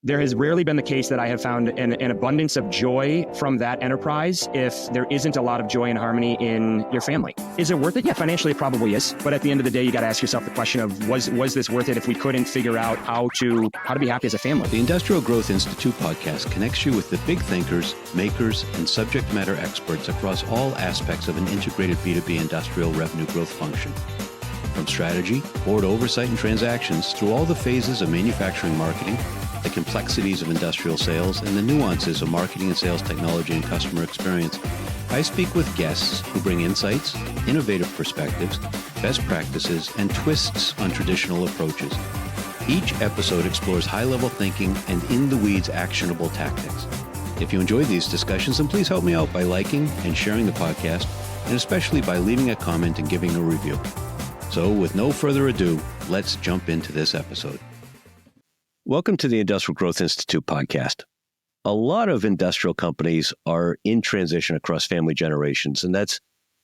There has rarely been the case that I have found an abundance of joy from that enterprise if there isn't a lot of joy and harmony in your family. Is it worth it? Yeah, financially it probably is. But at the end of the day, you got to ask yourself the question of, was this worth it if we couldn't figure out how to be happy as a family? The Industrial Growth Institute podcast connects you with the big thinkers, makers, and subject matter experts across all aspects of an integrated B2B industrial revenue growth function. From strategy, board oversight and transactions, through all the phases of manufacturing marketing, the complexities of industrial sales, and the nuances of marketing and sales technology and customer experience, I speak with guests who bring insights, innovative perspectives, best practices, and twists on traditional approaches. Each episode explores high-level thinking and in-the-weeds actionable tactics. If you enjoyed these discussions, then please help me out by liking and sharing the podcast, and especially by leaving a comment and giving a review. So with no further ado, let's jump into this episode. Welcome to the Industrial Growth Institute podcast. A lot of industrial companies are in transition across family generations, and that's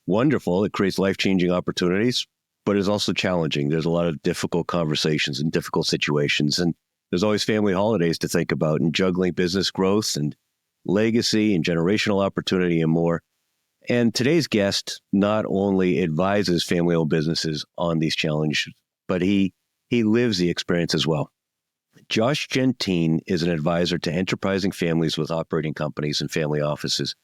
wonderful. It creates life-changing opportunities, but it's also challenging. There's a lot of difficult conversations and difficult situations, and there's always family holidays to think about and juggling business growth and legacy and generational opportunity and more. And today's guest not only advises family-owned businesses on these challenges, but he lives the experience as well. Josh Gentine is an advisor to enterprising families with operating companies and family offices.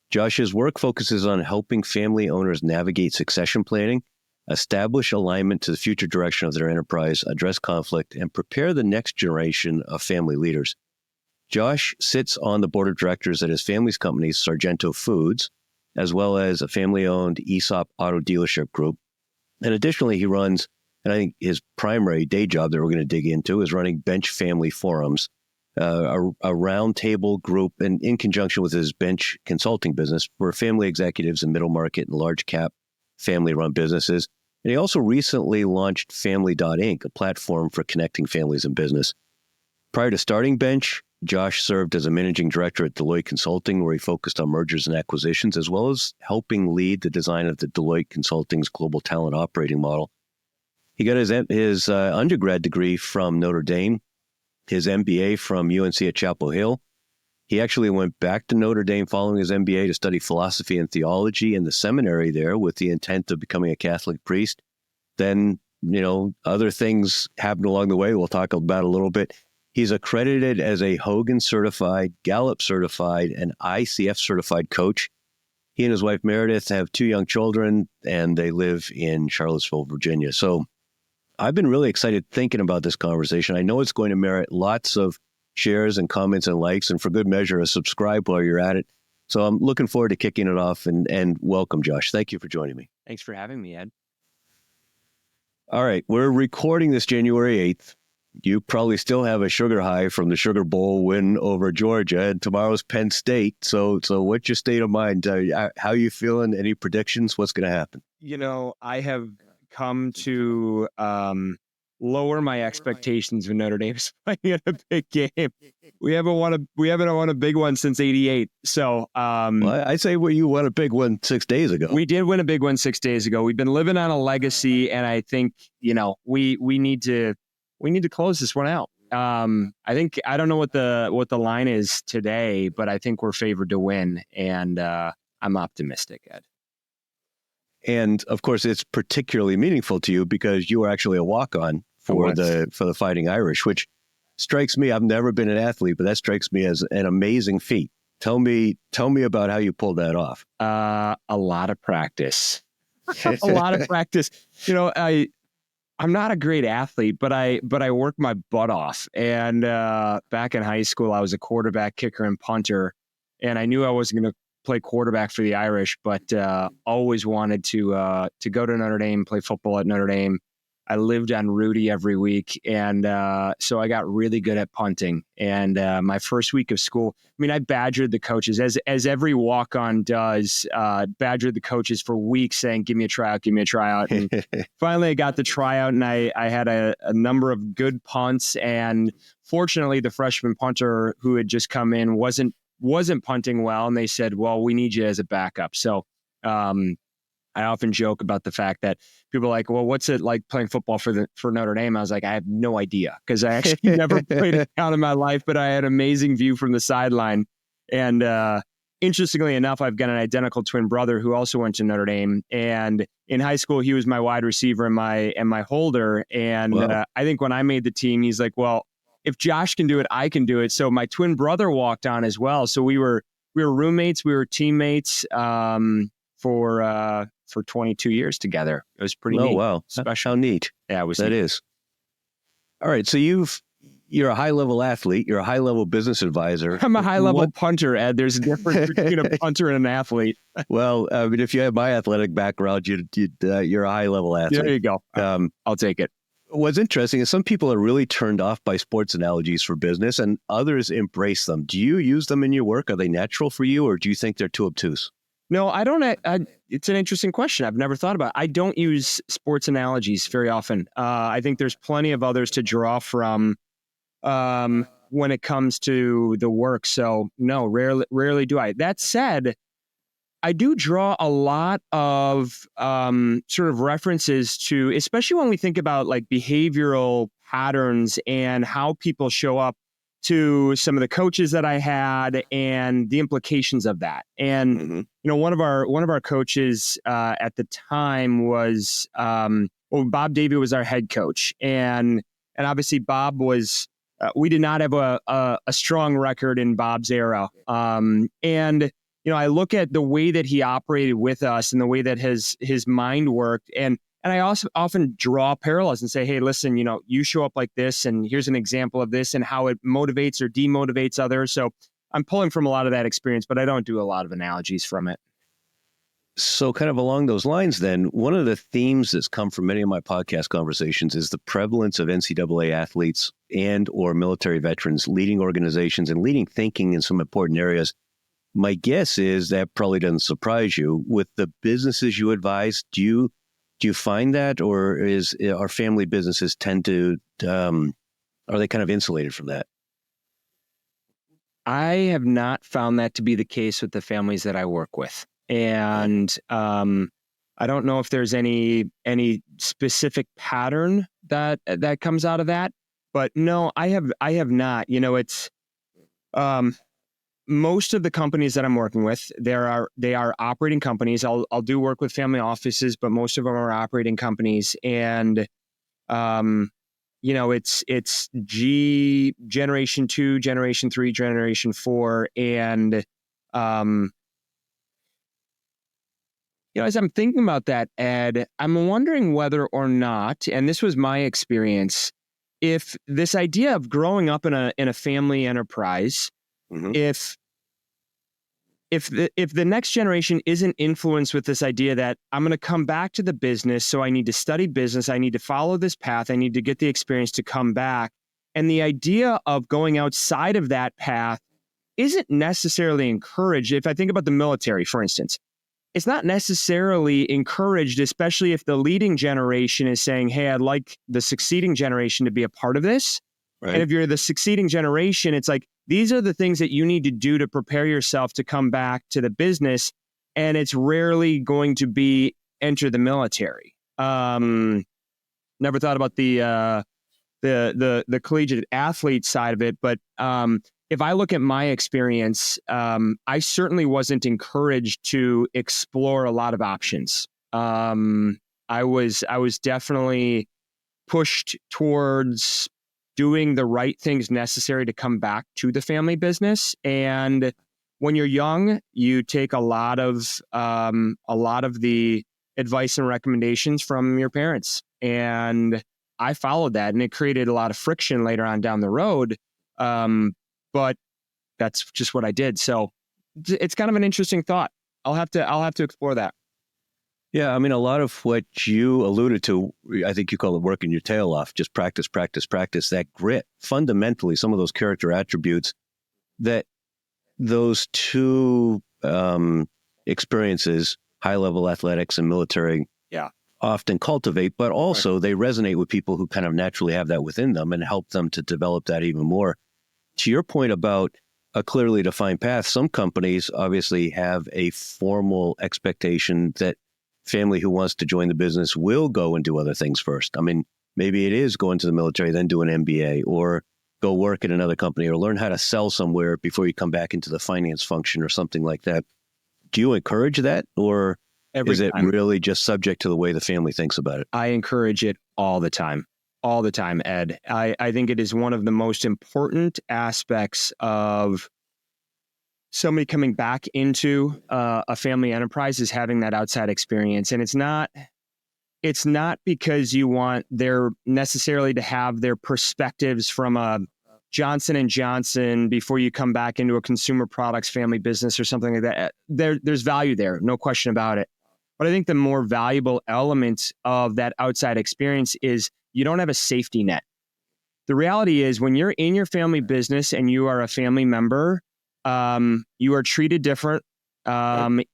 Josh's work focuses on helping family owners navigate succession planning, establish alignment to the future direction of their enterprise, address conflict, and prepare the next generation of family leaders. Josh sits on the board of directors at his family's company, Sargento Foods, as well as a family-owned ESOP auto dealership group. And additionally, he runs, and I think his primary day job that we're going to dig into is running Bench Family Forums, a roundtable group, and in conjunction with his Bench consulting business for family executives in middle market and large cap family-run businesses. And he also recently launched Family.Inc., a platform for connecting families in business. Prior to starting Bench, Josh served as a managing director at Deloitte Consulting, where he focused on mergers and acquisitions, as well as helping lead the design of the Deloitte Consulting's global talent operating model. He got his undergrad degree from Notre Dame, his MBA from UNC at Chapel Hill. He actually went back to Notre Dame following his MBA to study philosophy and theology in the seminary there with the intent of becoming a Catholic priest. Then, other things happened along the way we'll talk about a little bit. He's accredited as a Hogan certified, Gallup certified, and ICF certified coach. He and his wife Meredith have 2 young children, and they live in Charlottesville, Virginia. So I've been really excited thinking about this conversation. I know it's going to merit lots of shares and comments and likes, and for good measure, a subscribe while you're at it. So I'm looking forward to kicking it off, and welcome, Josh. Thank you for joining me. Thanks for having me, Ed. All right, we're recording this January 8th. You probably still have a sugar high from the Sugar Bowl win over Georgia, and tomorrow's Penn State. So what's your state of mind? How you feeling? Any predictions? What's going to happen? I have come to lower my expectations when Notre Dame's playing in a big game. We haven't won a big one since '88. So I say you won a big one 6 days ago. We did win a big one 6 days ago. We've been living on a legacy, and I think we need to close this one out. I don't know what the line is today, but I think we're favored to win, and I'm optimistic, Ed. And of course, it's particularly meaningful to you because you were actually a walk-on for the Fighting Irish, which strikes me. I've never been an athlete, but that strikes me as an amazing feat. Tell me about how you pulled that off. A lot of practice. A lot of practice. I'm not a great athlete, but I work my butt off. And back in high school, I was a quarterback, kicker, and punter, and I knew I wasn't going to play quarterback for the Irish, but always wanted to go to Notre Dame, play football at Notre Dame. I lived on Rudy every week, and so I got really good at punting. And my first week of school, I badgered the coaches, as every walk-on does, badgered the coaches for weeks saying, give me a tryout. And finally, I got the tryout, and I had a number of good punts. And fortunately, the freshman punter who had just come in wasn't punting well, and they said, well, we need you as a backup. So I often joke about the fact that people are like, well, what's it like playing football for Notre Dame? I was like, I have no idea, because I actually never played a down in my life, but I had an amazing view from the sideline. And interestingly enough, I've got an identical twin brother who also went to Notre Dame. And in high school, he was my wide receiver and my holder. And Wow. I think when I made the team, he's like, well, if Josh can do it, I can do it. So my twin brother walked on as well. So we were roommates, we were teammates for 22 years together. It was pretty neat. Wow. Special. How neat. Yeah, it was That neat. is. All right. So you're a high-level athlete. You're a high-level business advisor. I'm a high-level punter, Ed. There's a difference between a punter and an athlete. Well, I mean, if you have my athletic background, you're a high-level athlete. There you go. I'll take it. What's interesting is some people are really turned off by sports analogies for business, and others embrace them. Do you use them in your work? Are they natural for you, or do you think they're too obtuse? No, I don't. It's an interesting question. I've never thought about it. I don't use sports analogies very often. I think there's plenty of others to draw from when it comes to the work. So no, rarely do I. That said, I do draw a lot of sort of references to, especially when we think about like behavioral patterns and how people show up, to some of the coaches that I had and the implications of that. And one of our coaches at the time was Bob Davie was our head coach, and obviously Bob was. We did not have a strong record in Bob's era, and I look at the way that he operated with us and the way that his mind worked, and I also often draw parallels and say, hey, listen, you show up like this, and here's an example of this and how it motivates or demotivates others. So I'm pulling from a lot of that experience, but I don't do a lot of analogies from it. So kind of along those lines, then, one of the themes that's come from many of my podcast conversations is the prevalence of NCAA athletes and or military veterans leading organizations and leading thinking in some important areas. My guess is that probably doesn't surprise you. With the businesses you advise, do you find that, or our family businesses tend to, are they kind of insulated from that? I have not found that to be the case with the families that I work with. And I don't know if there's any specific pattern that comes out of that, but no, I have not. It's most of the companies that I'm working with, they are operating companies. I'll do work with family offices, but most of them are operating companies. And it's generation 2, generation 3, generation 4, and as I'm thinking about that, Ed, I'm wondering whether or not, and this was my experience, if this idea of growing up in a family enterprise, if the next generation isn't influenced with this idea that I'm going to come back to the business, so I need to study business, I need to follow this path, I need to get the experience to come back, and the idea of going outside of that path isn't necessarily encouraged. If I think about the military, for instance, it's not necessarily encouraged, especially if the leading generation is saying, hey, I'd like the succeeding generation to be a part of this. Right. And if you're the succeeding generation, it's like, these are the things that you need to do to prepare yourself to come back to the business. And it's rarely going to be enter the military. Never thought about the collegiate athlete side of it, but if I look at my experience, I certainly wasn't encouraged to explore a lot of options. I was definitely pushed towards doing the right things necessary to come back to the family business. And when you're young, you take a lot of the advice and recommendations from your parents. And I followed that, and it created a lot of friction later on down the road. But that's just what I did. So it's kind of an interesting thought. I'll have to explore that. Yeah, I mean, a lot of what you alluded to, I think you call it working your tail off, just practice, that grit. Fundamentally, some of those character attributes that those two experiences, high-level athletics and military, often cultivate, but also they resonate with people who kind of naturally have that within them and help them to develop that even more. To your point about a clearly defined path, some companies obviously have a formal expectation that family who wants to join the business will go and do other things first. I mean, maybe it is go into the military, then do an MBA, or go work at another company, or learn how to sell somewhere before you come back into the finance function or something like that. Do you encourage that, or is it really just subject to the way the family thinks about it? I encourage it all the time, Ed. I think it is one of the most important aspects of somebody coming back into a family enterprise is having that outside experience. And it's not because you want their necessarily to have their perspectives from a Johnson & Johnson before you come back into a consumer products family business or something like that. There's value there, no question about it. But I think the more valuable element of that outside experience is you don't have a safety net. The reality is when you're in your family business and you are a family member, you are treated different.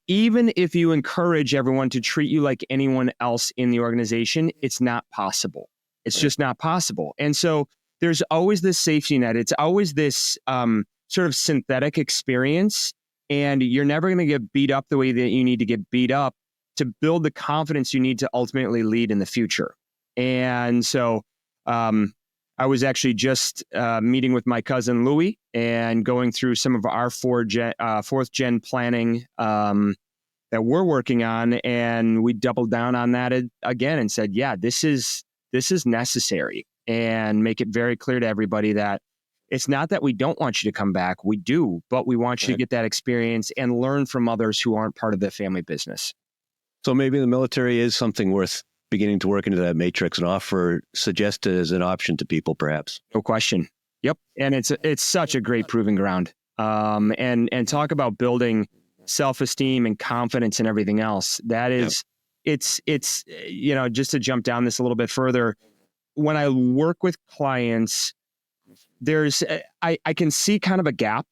Even if you encourage everyone to treat you like anyone else in the organization, it's not possible. It's just not possible. And so there's always this safety net. It's always this sort of synthetic experience, and you're never going to get beat up the way that you need to get beat up to build the confidence you need to ultimately lead in the future. And so I was actually just meeting with my cousin Louie and going through some of our fourth gen planning that we're working on, and we doubled down on that again and said, yeah, this is necessary, and make it very clear to everybody that it's not that we don't want you to come back. We do, but we want you to get that experience and learn from others who aren't part of the family business. So maybe the military is something worth beginning to work into that matrix and suggest it as an option to people, perhaps. No question. Yep. And it's such a great proving ground. And talk about building self-esteem and confidence and everything else. That is, it's, just to jump down this a little bit further, when I work with clients, I can see kind of a gap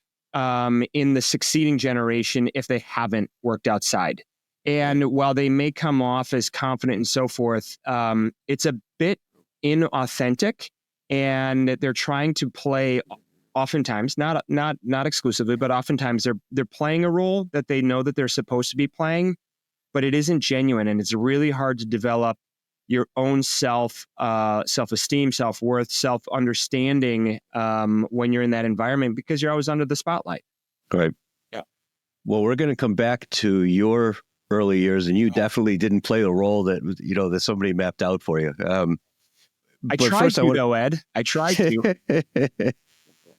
in the succeeding generation if they haven't worked outside. And while they may come off as confident and so forth, it's a bit inauthentic, and they're trying to play. Oftentimes, not exclusively, but oftentimes they're playing a role that they know that they're supposed to be playing, but it isn't genuine, and it's really hard to develop your own self-esteem, self-worth, self-understanding when you're in that environment, because you're always under the spotlight. Right. Yeah. Well, we're going to come back to your early years, and you definitely didn't play the role that somebody mapped out for you. I tried to, though, Ed. I tried to.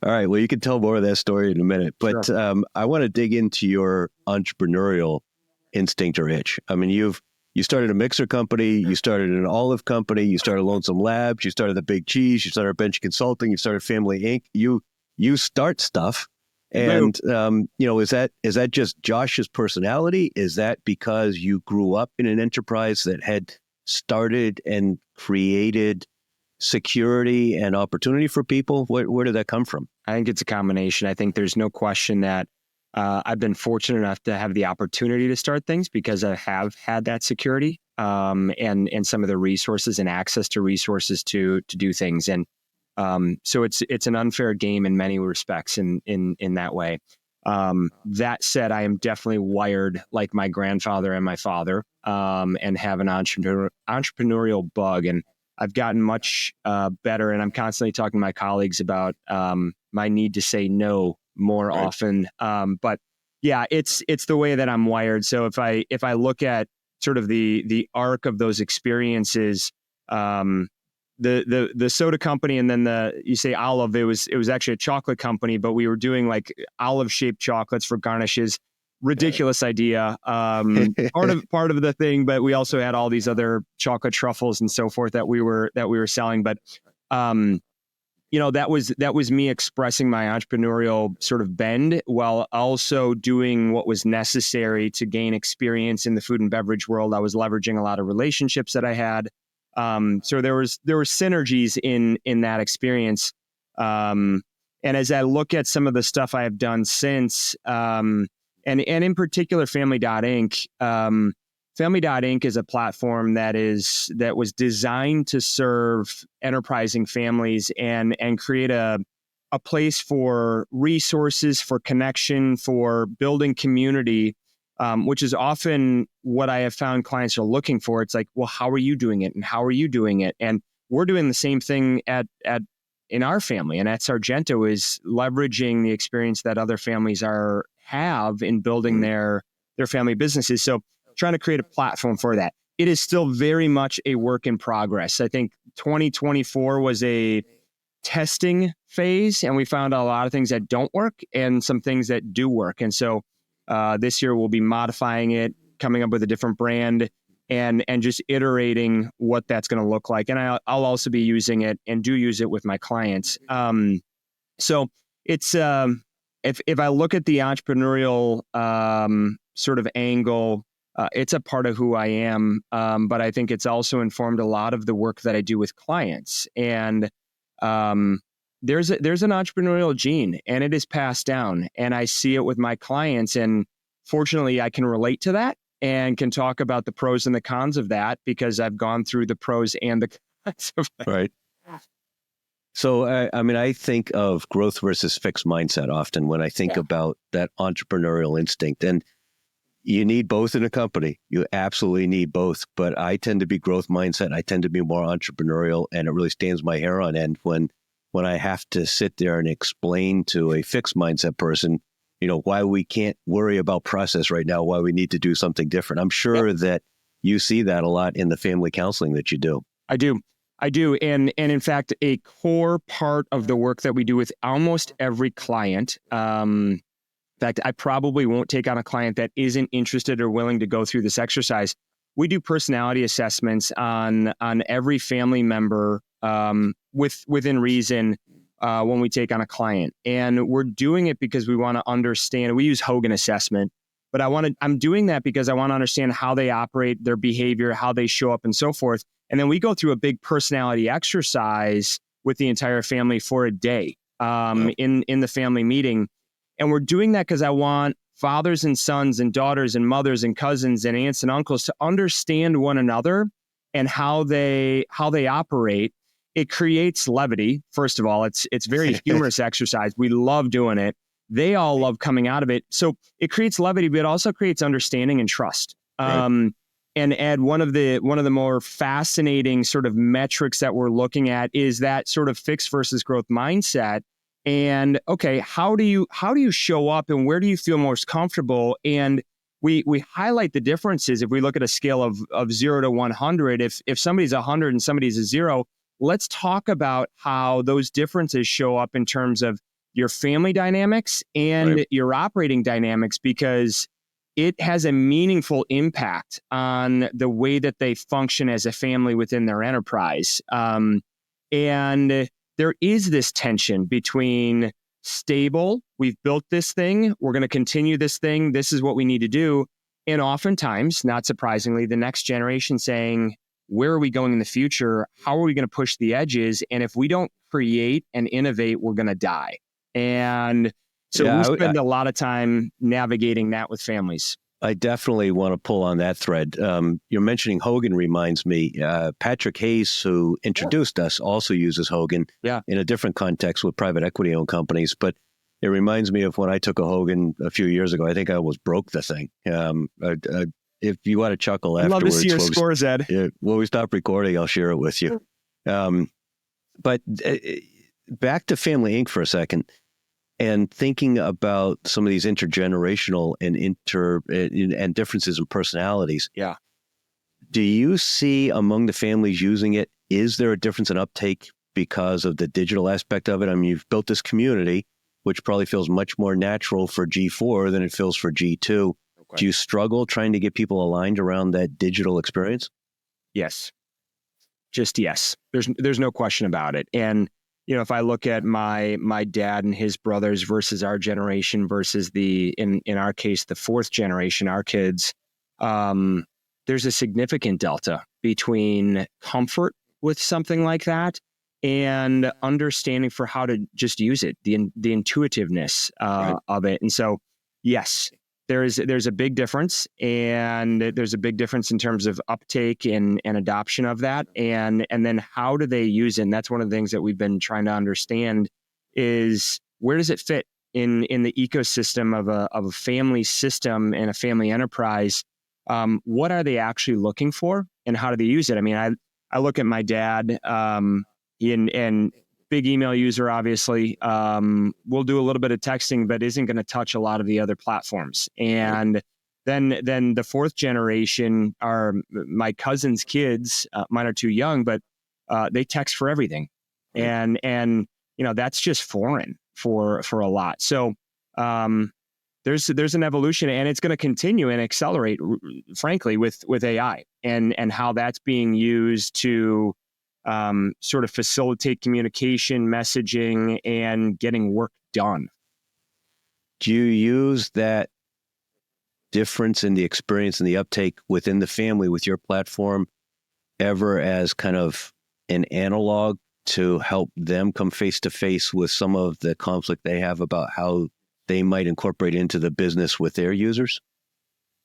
All right. Well, you can tell more of that story in a minute, but sure. I want to dig into your entrepreneurial instinct or itch. I mean, you started a mixer company, you started an olive company, you started Lonesome Labs, you started the Big Cheese, you started Bench Consulting, you started Family Inc. You start stuff. And, is that just Josh's personality? Is that because you grew up in an enterprise that had started and created security and opportunity for people? Where did that come from? I think it's a combination. I think there's no question that I've been fortunate enough to have the opportunity to start things because I have had that security and some of the resources and access to resources to do things. And so it's an unfair game in many respects in that way. That said, I am definitely wired like my grandfather and my father, and have an entrepreneurial bug. And I've gotten much better, and I'm constantly talking to my colleagues about my need to say no more often. But yeah, it's the way that I'm wired. So if I look at sort of the arc of those experiences, the soda company, and then you say olive, it was actually a chocolate company, but we were doing like olive shaped chocolates for garnishes. Ridiculous idea. Part of the thing, but we also had all these other chocolate truffles and so forth that we were selling. But that was me expressing my entrepreneurial sort of bend while also doing what was necessary to gain experience in the food and beverage world. I was leveraging a lot of relationships that I had. So there were synergies in that experience. And as I look at some of the stuff I have done since, and in particular, Family.Inc. Family.Inc. is a platform that was designed to serve enterprising families and create a place for resources, for connection, for building community, which is often what I have found clients are looking for. It's like, well, how are you doing it? And how are you doing it? And we're doing the same thing in our family. And at Sargento is leveraging the experience that other families have in building their family businesses. So trying to create a platform for that. It is still very much a work in progress. I think 2024 was a testing phase, and we found a lot of things that don't work and some things that do work. And so this year we'll be modifying it, coming up with a different brand, and just iterating what that's going to look like. And I'll also be using it and do use it with my clients. So it's if I look at the entrepreneurial sort of angle, it's a part of who I am, but I think it's also informed a lot of the work that I do with clients. And there's an entrepreneurial gene, and it is passed down. And I see it with my clients, and fortunately, I can relate to that and can talk about the pros and the cons of that because I've gone through the pros and the cons of that. Right. So, I think of growth versus fixed mindset often when I think about that entrepreneurial instinct. And you need both in a company. You absolutely need both. But I tend to be growth mindset. I tend to be more entrepreneurial, and it really stands my hair on end when I have to sit there and explain to a fixed mindset person, why we can't worry about process right now, why we need to do something different. I'm sure that you see that a lot in the family counseling that you do. I do. And in fact, a core part of the work that we do with almost every client, in fact, I probably won't take on a client that isn't interested or willing to go through this exercise. We do personality assessments on every family member within reason when we take on a client. And we're doing it because we want to understand. We use Hogan assessment, but I'm doing that because I want to understand how they operate, their behavior, how they show up, and so forth. And then we go through a big personality exercise with the entire family for a day in the family meeting. And we're doing that because I want fathers and sons and daughters and mothers and cousins and aunts and uncles to understand one another and how they operate. It creates levity. First of all, it's very humorous exercise. We love doing it. They all love coming out of it. So it creates levity, but it also creates understanding and trust. Right. And Ed, one of the more fascinating sort of metrics that we're looking at is that sort of fixed versus growth mindset. And okay, how do you show up, and where do you feel most comfortable? And we highlight the differences. If we look at a scale of 0 to 100, if somebody's 100 and somebody's a 0, let's talk about how those differences show up in terms of your family dynamics and your operating dynamics, because it has a meaningful impact on the way that they function as a family within their enterprise. And there is this tension between stable, we've built this thing, we're going to continue this thing, this is what we need to do. And oftentimes, not surprisingly, the next generation saying, where are we going in the future? How are we going to push the edges? And if we don't create and innovate, we're going to die. And so we spend a lot of time navigating that with families. I definitely want to pull on that thread. You're mentioning Hogan reminds me, Patrick Hayes, who introduced us, also uses Hogan in a different context with private equity owned companies. But it reminds me of when I took a Hogan a few years ago. I think I almost broke the thing. If you want to chuckle afterwards. I'd love to see your scores, Ed. When we stop recording, I'll share it with you. But back to Family Inc. for a second. And thinking about some of these intergenerational and differences in personalities. Yeah. Do you see among the families using it, is there a difference in uptake because of the digital aspect of it? I mean, you've built this community, which probably feels much more natural for G4 than it feels for G2. Okay. Do you struggle trying to get people aligned around that digital experience? Yes. Just yes. There's no question about it. And if I look at my dad and his brothers versus our generation versus in our case, the fourth generation, our kids, there's a significant delta between comfort with something like that and understanding for how to just use it, the intuitiveness of it. And so, yes, there's a big difference, and there's a big difference in terms of uptake and adoption of that. And then how do they use it? And that's one of the things that we've been trying to understand is where does it fit in the ecosystem of a family system and a family enterprise? what are they actually looking for and how do they use it? I mean, I look at my dad, and big email user, obviously, will do a little bit of texting, but isn't going to touch a lot of the other platforms. And then the fourth generation are my cousin's kids. Mine are too young, but they text for everything. And that's just foreign for a lot. So there's an evolution, and it's going to continue and accelerate, frankly, with AI and how that's being used to sort of facilitate communication, messaging, and getting work done. Do you use that difference in the experience and the uptake within the family with your platform ever as kind of an analog to help them come face to face with some of the conflict they have about how they might incorporate into the business with their users?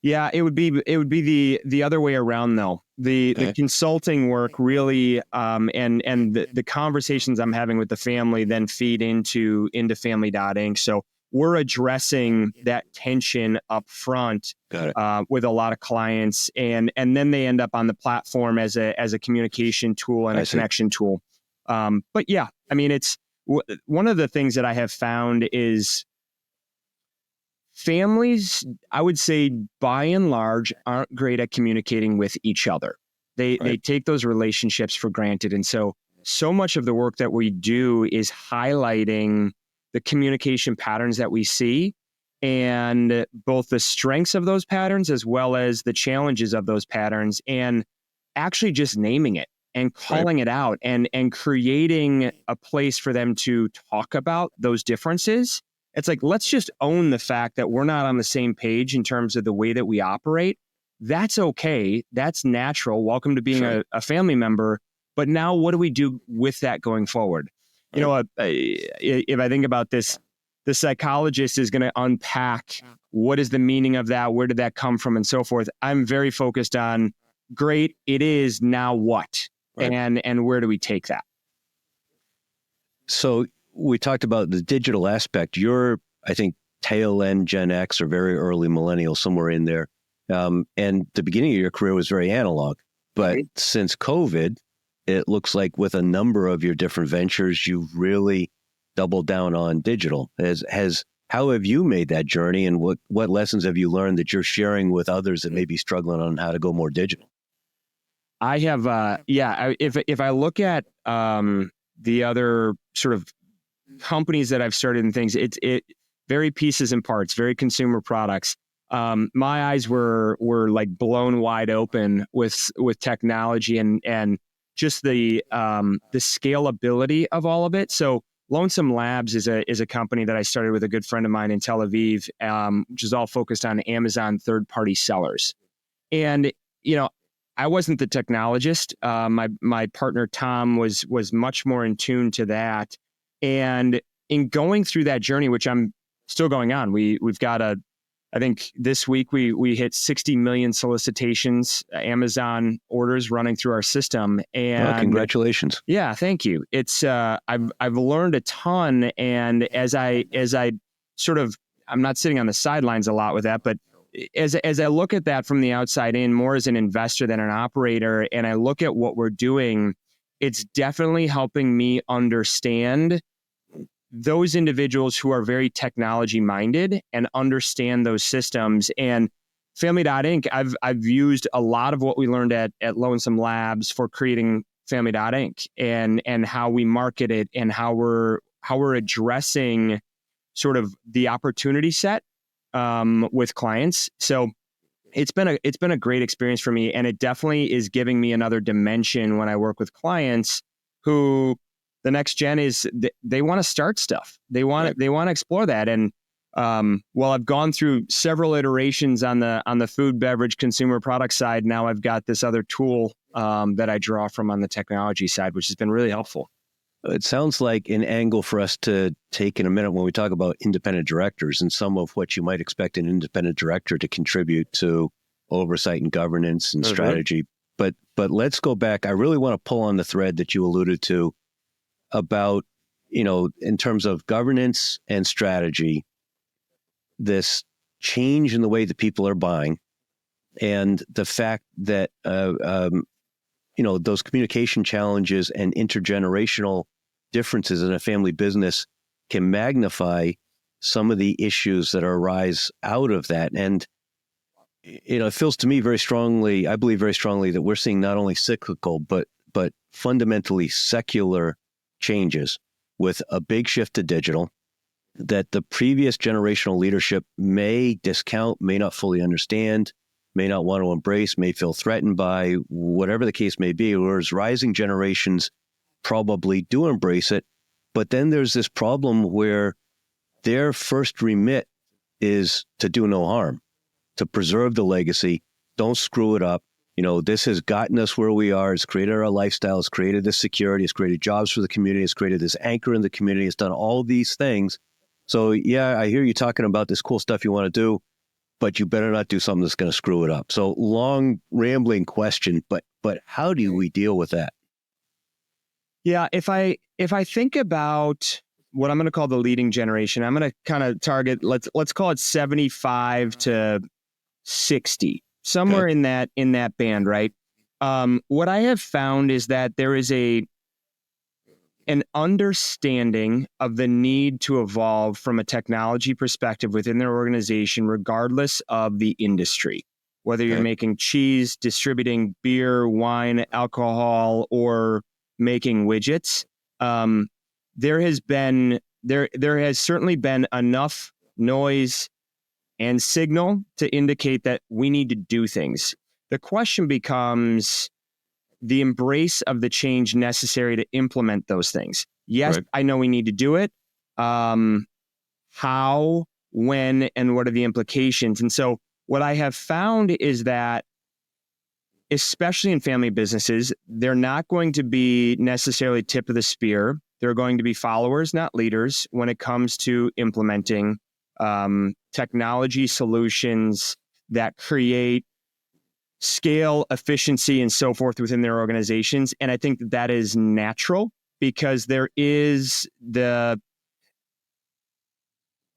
Yeah, it would be the other way around though. The consulting work really, and the conversations I'm having with the family then feed into Family.Inc. So we're addressing that tension up front with a lot of clients, and then they end up on the platform as a communication tool and a connection tool. But yeah, I mean, it's one of the things that I have found is families, I would say, by and large, aren't great at communicating with each other. They take those relationships for granted. And so much of the work that we do is highlighting the communication patterns that we see, and both the strengths of those patterns as well as the challenges of those patterns, and actually just naming it and calling it out and creating a place for them to talk about those differences. It's like, let's just own the fact that we're not on the same page in terms of the way that we operate. That's okay. That's natural. Welcome to being a family member. But now what do we do with that going forward? You know, if I think about this, the psychologist is going to unpack what is the meaning of that, where did that come from, and so forth. I'm very focused on, great, it is, now what? And where do we take that? So we talked about the digital aspect. You're, I think, tail end Gen X or very early millennial, somewhere in there. And the beginning of your career was very analog. But since COVID, it looks like with a number of your different ventures, you've really doubled down on digital. How have you made that journey, and what lessons have you learned that you're sharing with others that may be struggling on how to go more digital? I have, if I look at the other sort of companies that I've started and things, it very pieces and parts, very consumer products. My eyes were like blown wide open with technology and just the scalability of all of it. So Lonesome Labs is a company that I started with a good friend of mine in Tel Aviv, which is all focused on Amazon third-party sellers. And I wasn't the technologist. My partner Tom was much more in tune to that. And in going through that journey, which I'm still going on, we've got I think this week we hit 60 million solicitations, Amazon orders running through our system. And well, congratulations. Yeah, thank you. It's I've learned a ton, and as I sort of, I'm not sitting on the sidelines a lot with that, but as I look at that from the outside in, more as an investor than an operator, and I look at what we're doing, it's definitely helping me understand those individuals who are very technology minded and understand those systems. And Family.Inc., I've used a lot of what we learned at Lonesome Labs for creating Family.Inc. and how we market it and how we're addressing sort of the opportunity set with clients. So it's been a great experience for me, and it definitely is giving me another dimension when I work with clients who the next gen is they want to start stuff. They want to explore that. And while I've gone through several iterations on the food, beverage, consumer product side, now I've got this other tool that I draw from on the technology side, which has been really helpful. It sounds like an angle for us to take in a minute when we talk about independent directors and some of what you might expect an independent director to contribute to oversight and governance and strategy. But let's go back. I really want to pull on the thread that you alluded to about, in terms of governance and strategy, this change in the way that people are buying, And the fact that, those communication challenges and intergenerational differences in a family business can magnify some of the issues that arise out of that. And, it feels to me very strongly, I believe very strongly that we're seeing not only cyclical, but fundamentally secular changes with a big shift to digital that the previous generational leadership may discount, may not fully understand, may not want to embrace, may feel threatened by, whatever the case may be, whereas rising generations probably do embrace it. But then there's this problem where their first remit is to do no harm, to preserve the legacy, don't screw it up. This has gotten us where we are. It's created our lifestyle. It's created this security. It's created jobs for the community. It's created this anchor in the community. It's done all these things. So yeah, I hear you talking about this cool stuff you want to do, but you better not do something that's going to screw it up. So long, rambling question, but how do we deal with that? Yeah, if I think about what I'm going to call the leading generation, I'm going to kind of target, let's call it 75 to 60, somewhere in that band, right? What I have found is that there is an understanding of the need to evolve from a technology perspective within their organization, regardless of the industry, whether you're making cheese, distributing beer, wine, alcohol, or making widgets. There has certainly been enough noise and signal to indicate that we need to do things. The question becomes the embrace of the change necessary to implement those things. Yes, right. I know we need to do it. How, when, and what are the implications? And so what I have found is that, especially in family businesses, they're not going to be necessarily tip of the spear. They're going to be followers, not leaders, when it comes to implementing technology solutions that create scale, efficiency, and so forth within their organizations. And I think that is natural because there's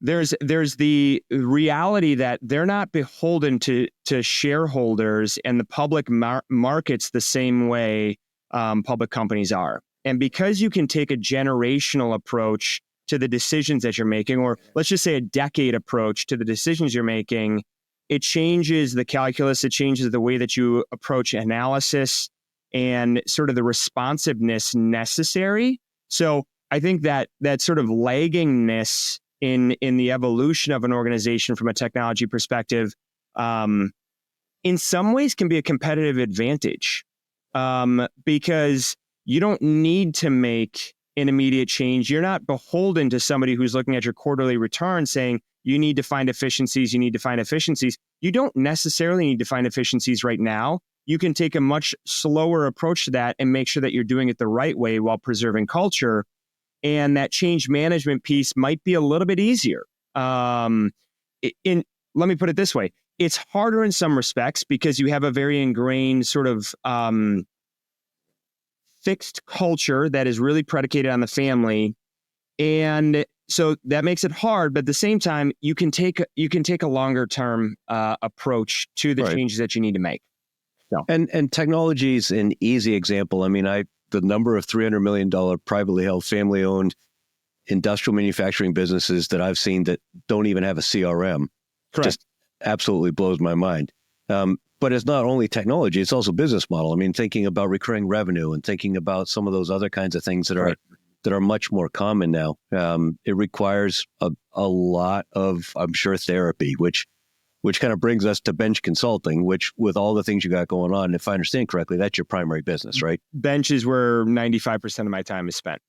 the reality that they're not beholden to shareholders and the public markets the same way public companies are. And because you can take a generational approach to the decisions that you're making, or let's just say a decade approach to the decisions you're making, it changes the calculus, it changes the way that you approach analysis and sort of the responsiveness necessary. So I think that sort of laggingness in the evolution of an organization from a technology perspective, in some ways can be a competitive advantage, because you don't need to make an immediate change. You're not beholden to somebody who's looking at your quarterly return saying, you need to find efficiencies, you need to find efficiencies. You don't necessarily need to find efficiencies right now. You can take a much slower approach to that and make sure that you're doing it the right way while preserving culture. And that change management piece might be a little bit easier. Let me put it this way. It's harder in some respects because you have a very ingrained sort of fixed culture that is really predicated on the family. And so that makes it hard, but at the same time, you can take a longer term approach to the changes that you need to make. So. And technology is an easy example. I mean, the number of $300 million privately held, family owned industrial manufacturing businesses that I've seen that don't even have a CRM, just absolutely blows my mind. But it's not only technology, it's also business model. I mean, thinking about recurring revenue and thinking about some of those other kinds of things that are much more common now. It requires a lot of, I'm sure, therapy, which kind of brings us to Bench Consulting, which with all the things you got going on, if I understand correctly, that's your primary business, right? Bench is where 95% of my time is spent.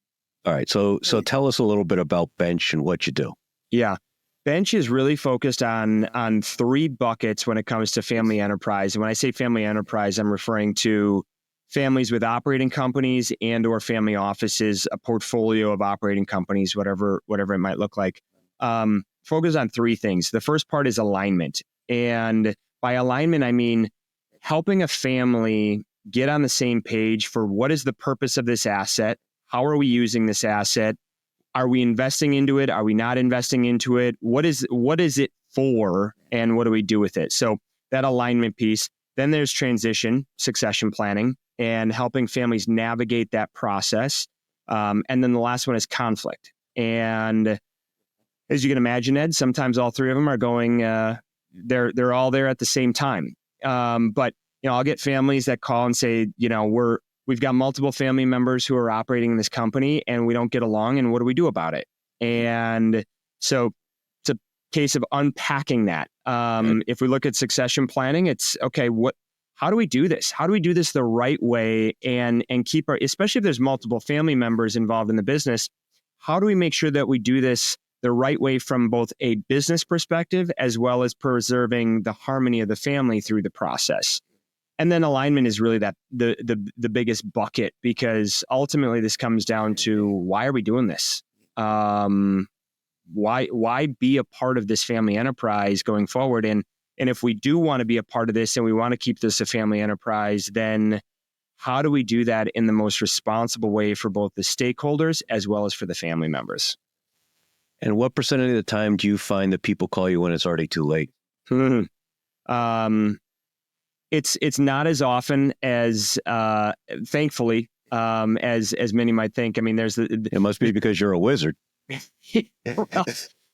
All right. So tell us a little bit about Bench and what you do. Yeah. Bench is really focused on three buckets when it comes to family enterprise. And when I say family enterprise, I'm referring to families with operating companies and or family offices, a portfolio of operating companies, whatever it might look like. Focus on three things. The first part is alignment. And by alignment, I mean helping a family get on the same page for what is the purpose of this asset? How are we using this asset? Are we investing into it? Are we not investing into it? What is it for? And what do we do with it? So that alignment piece. Then there's transition, succession planning, and helping families navigate that process. And then the last one is conflict. And as you can imagine, Ed, sometimes all three of them are going, they're all there at the same time. But I'll get families that call and say, we've got multiple family members who are operating in this company and we don't get along, and what do we do about it? And so it's a case of unpacking that. If we look at succession planning, it's okay, how do we do this? How do we do this the right way and keep especially if there's multiple family members involved in the business, how do we make sure that we do this the right way from both a business perspective as well as preserving the harmony of the family through the process? And then alignment is really that the biggest bucket, because ultimately this comes down to, why are we doing this? Why be a part of this family enterprise going forward? And if we do want to be a part of this and we want to keep this a family enterprise, then how do we do that in the most responsible way for both the stakeholders as well as for the family members? And what percentage of the time do you find that people call you when it's already too late? It's not as often as, thankfully, as many might think. I mean, it must be because you're a wizard. Well,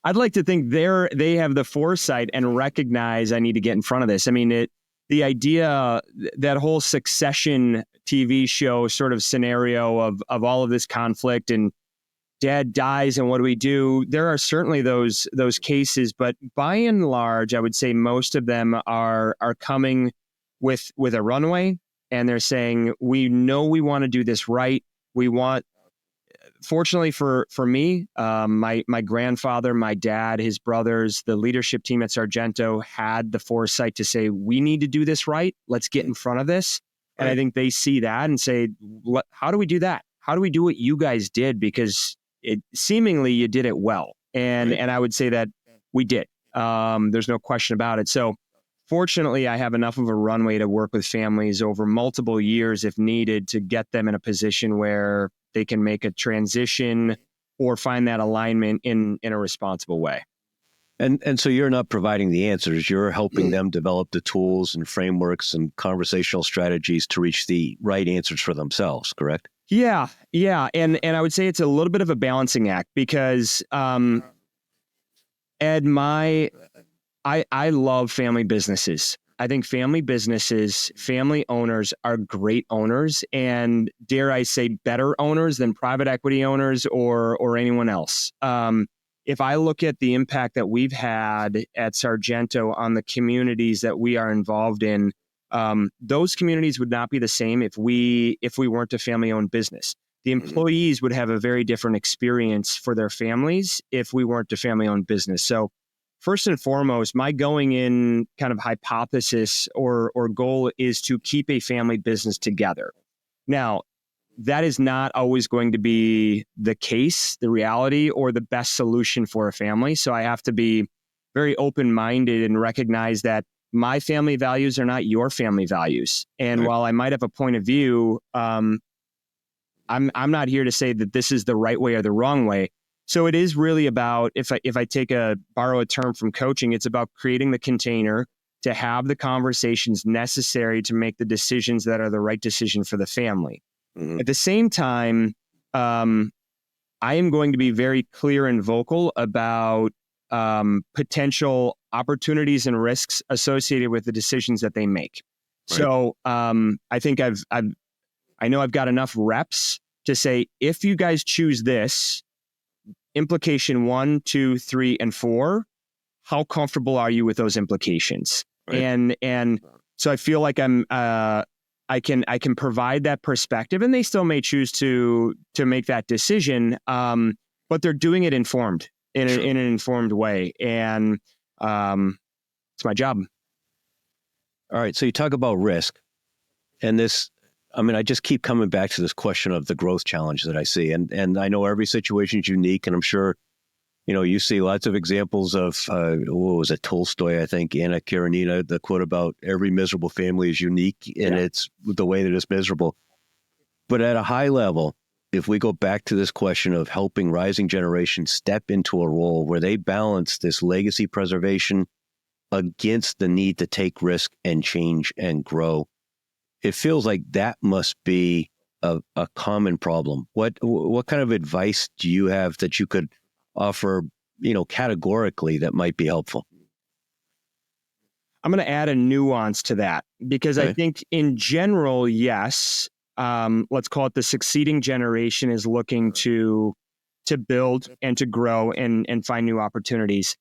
I'd like to think they have the foresight and recognize I need to get in front of this. I mean, the idea, that whole Succession TV show sort of scenario of all of this conflict and dad dies and what do we do? There are certainly those cases, but by and large, I would say most of them are coming with a runway, and they're saying, we know we want to do this right. Fortunately for me, my grandfather, my dad, his brothers, the leadership team at Sargento had the foresight to say, we need to do this right. Let's get in front of this. And I think they see that and say, how do we do that? How do we do what you guys did? Because seemingly you did it well. And I would say that we did. There's no question about it. So fortunately, I have enough of a runway to work with families over multiple years if needed to get them in a position where they can make a transition or find that alignment in a responsible way. And so you're not providing the answers. You're helping them develop the tools and frameworks and conversational strategies to reach the right answers for themselves, correct? Yeah. And I would say it's a little bit of a balancing act because, Ed, I love family businesses. I think family businesses, family owners are great owners, and dare I say better owners than private equity owners or anyone else. If I look at the impact that we've had at Sargento on the communities that we are involved in, those communities would not be the same if we weren't a family-owned business. The employees would have a very different experience for their families if we weren't a family-owned business. So first and foremost, my going in kind of hypothesis or goal is to keep a family business together. Now, that is not always going to be the case, the reality, or the best solution for a family. So I have to be very open-minded and recognize that my family values are not your family values. And while I might have a point of view, I'm not here to say that this is the right way or the wrong way. So it is really about, if I borrow a term from coaching, it's about creating the container to have the conversations necessary to make the decisions that are the right decision for the family. At the same time, I am going to be very clear and vocal about potential opportunities and risks associated with the decisions that they make. Right. So I think I know I've got enough reps to say, if you guys choose this, implication 1, 2, 3, and 4, how comfortable are you with those implications? Right. And so I feel like I can provide that perspective, and they still may choose to make that decision, but they're doing it informed in an informed way, and it's my job. All right, so you talk about risk, and this. I mean, I just keep coming back to this question of the growth challenge that I see, and I know every situation is unique, and I'm sure, you see lots of examples of what was it, Tolstoy, I think, Anna Karenina, the quote about every miserable family is unique in its the way that it's miserable. But at a high level, if we go back to this question of helping rising generations step into a role where they balance this legacy preservation against the need to take risk and change and grow. It feels like that must be a common problem. What kind of advice do you have that you could offer, categorically that might be helpful? I'm going to add a nuance to that because Okay. I think in general, yes, let's call it the succeeding generation is looking to build and to grow and find new opportunities.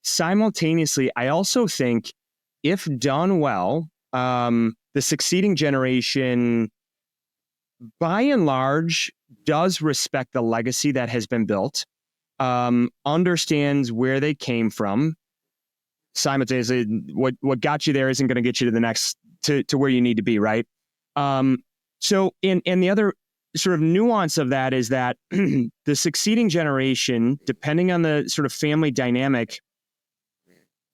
Simultaneously, I also think if done well, the succeeding generation, by and large, does respect the legacy that has been built, understands where they came from. Simultaneously, what got you there isn't going to get you to the next to where you need to be, right? So, and the other sort of nuance of that is that the succeeding generation, depending on the sort of family dynamic,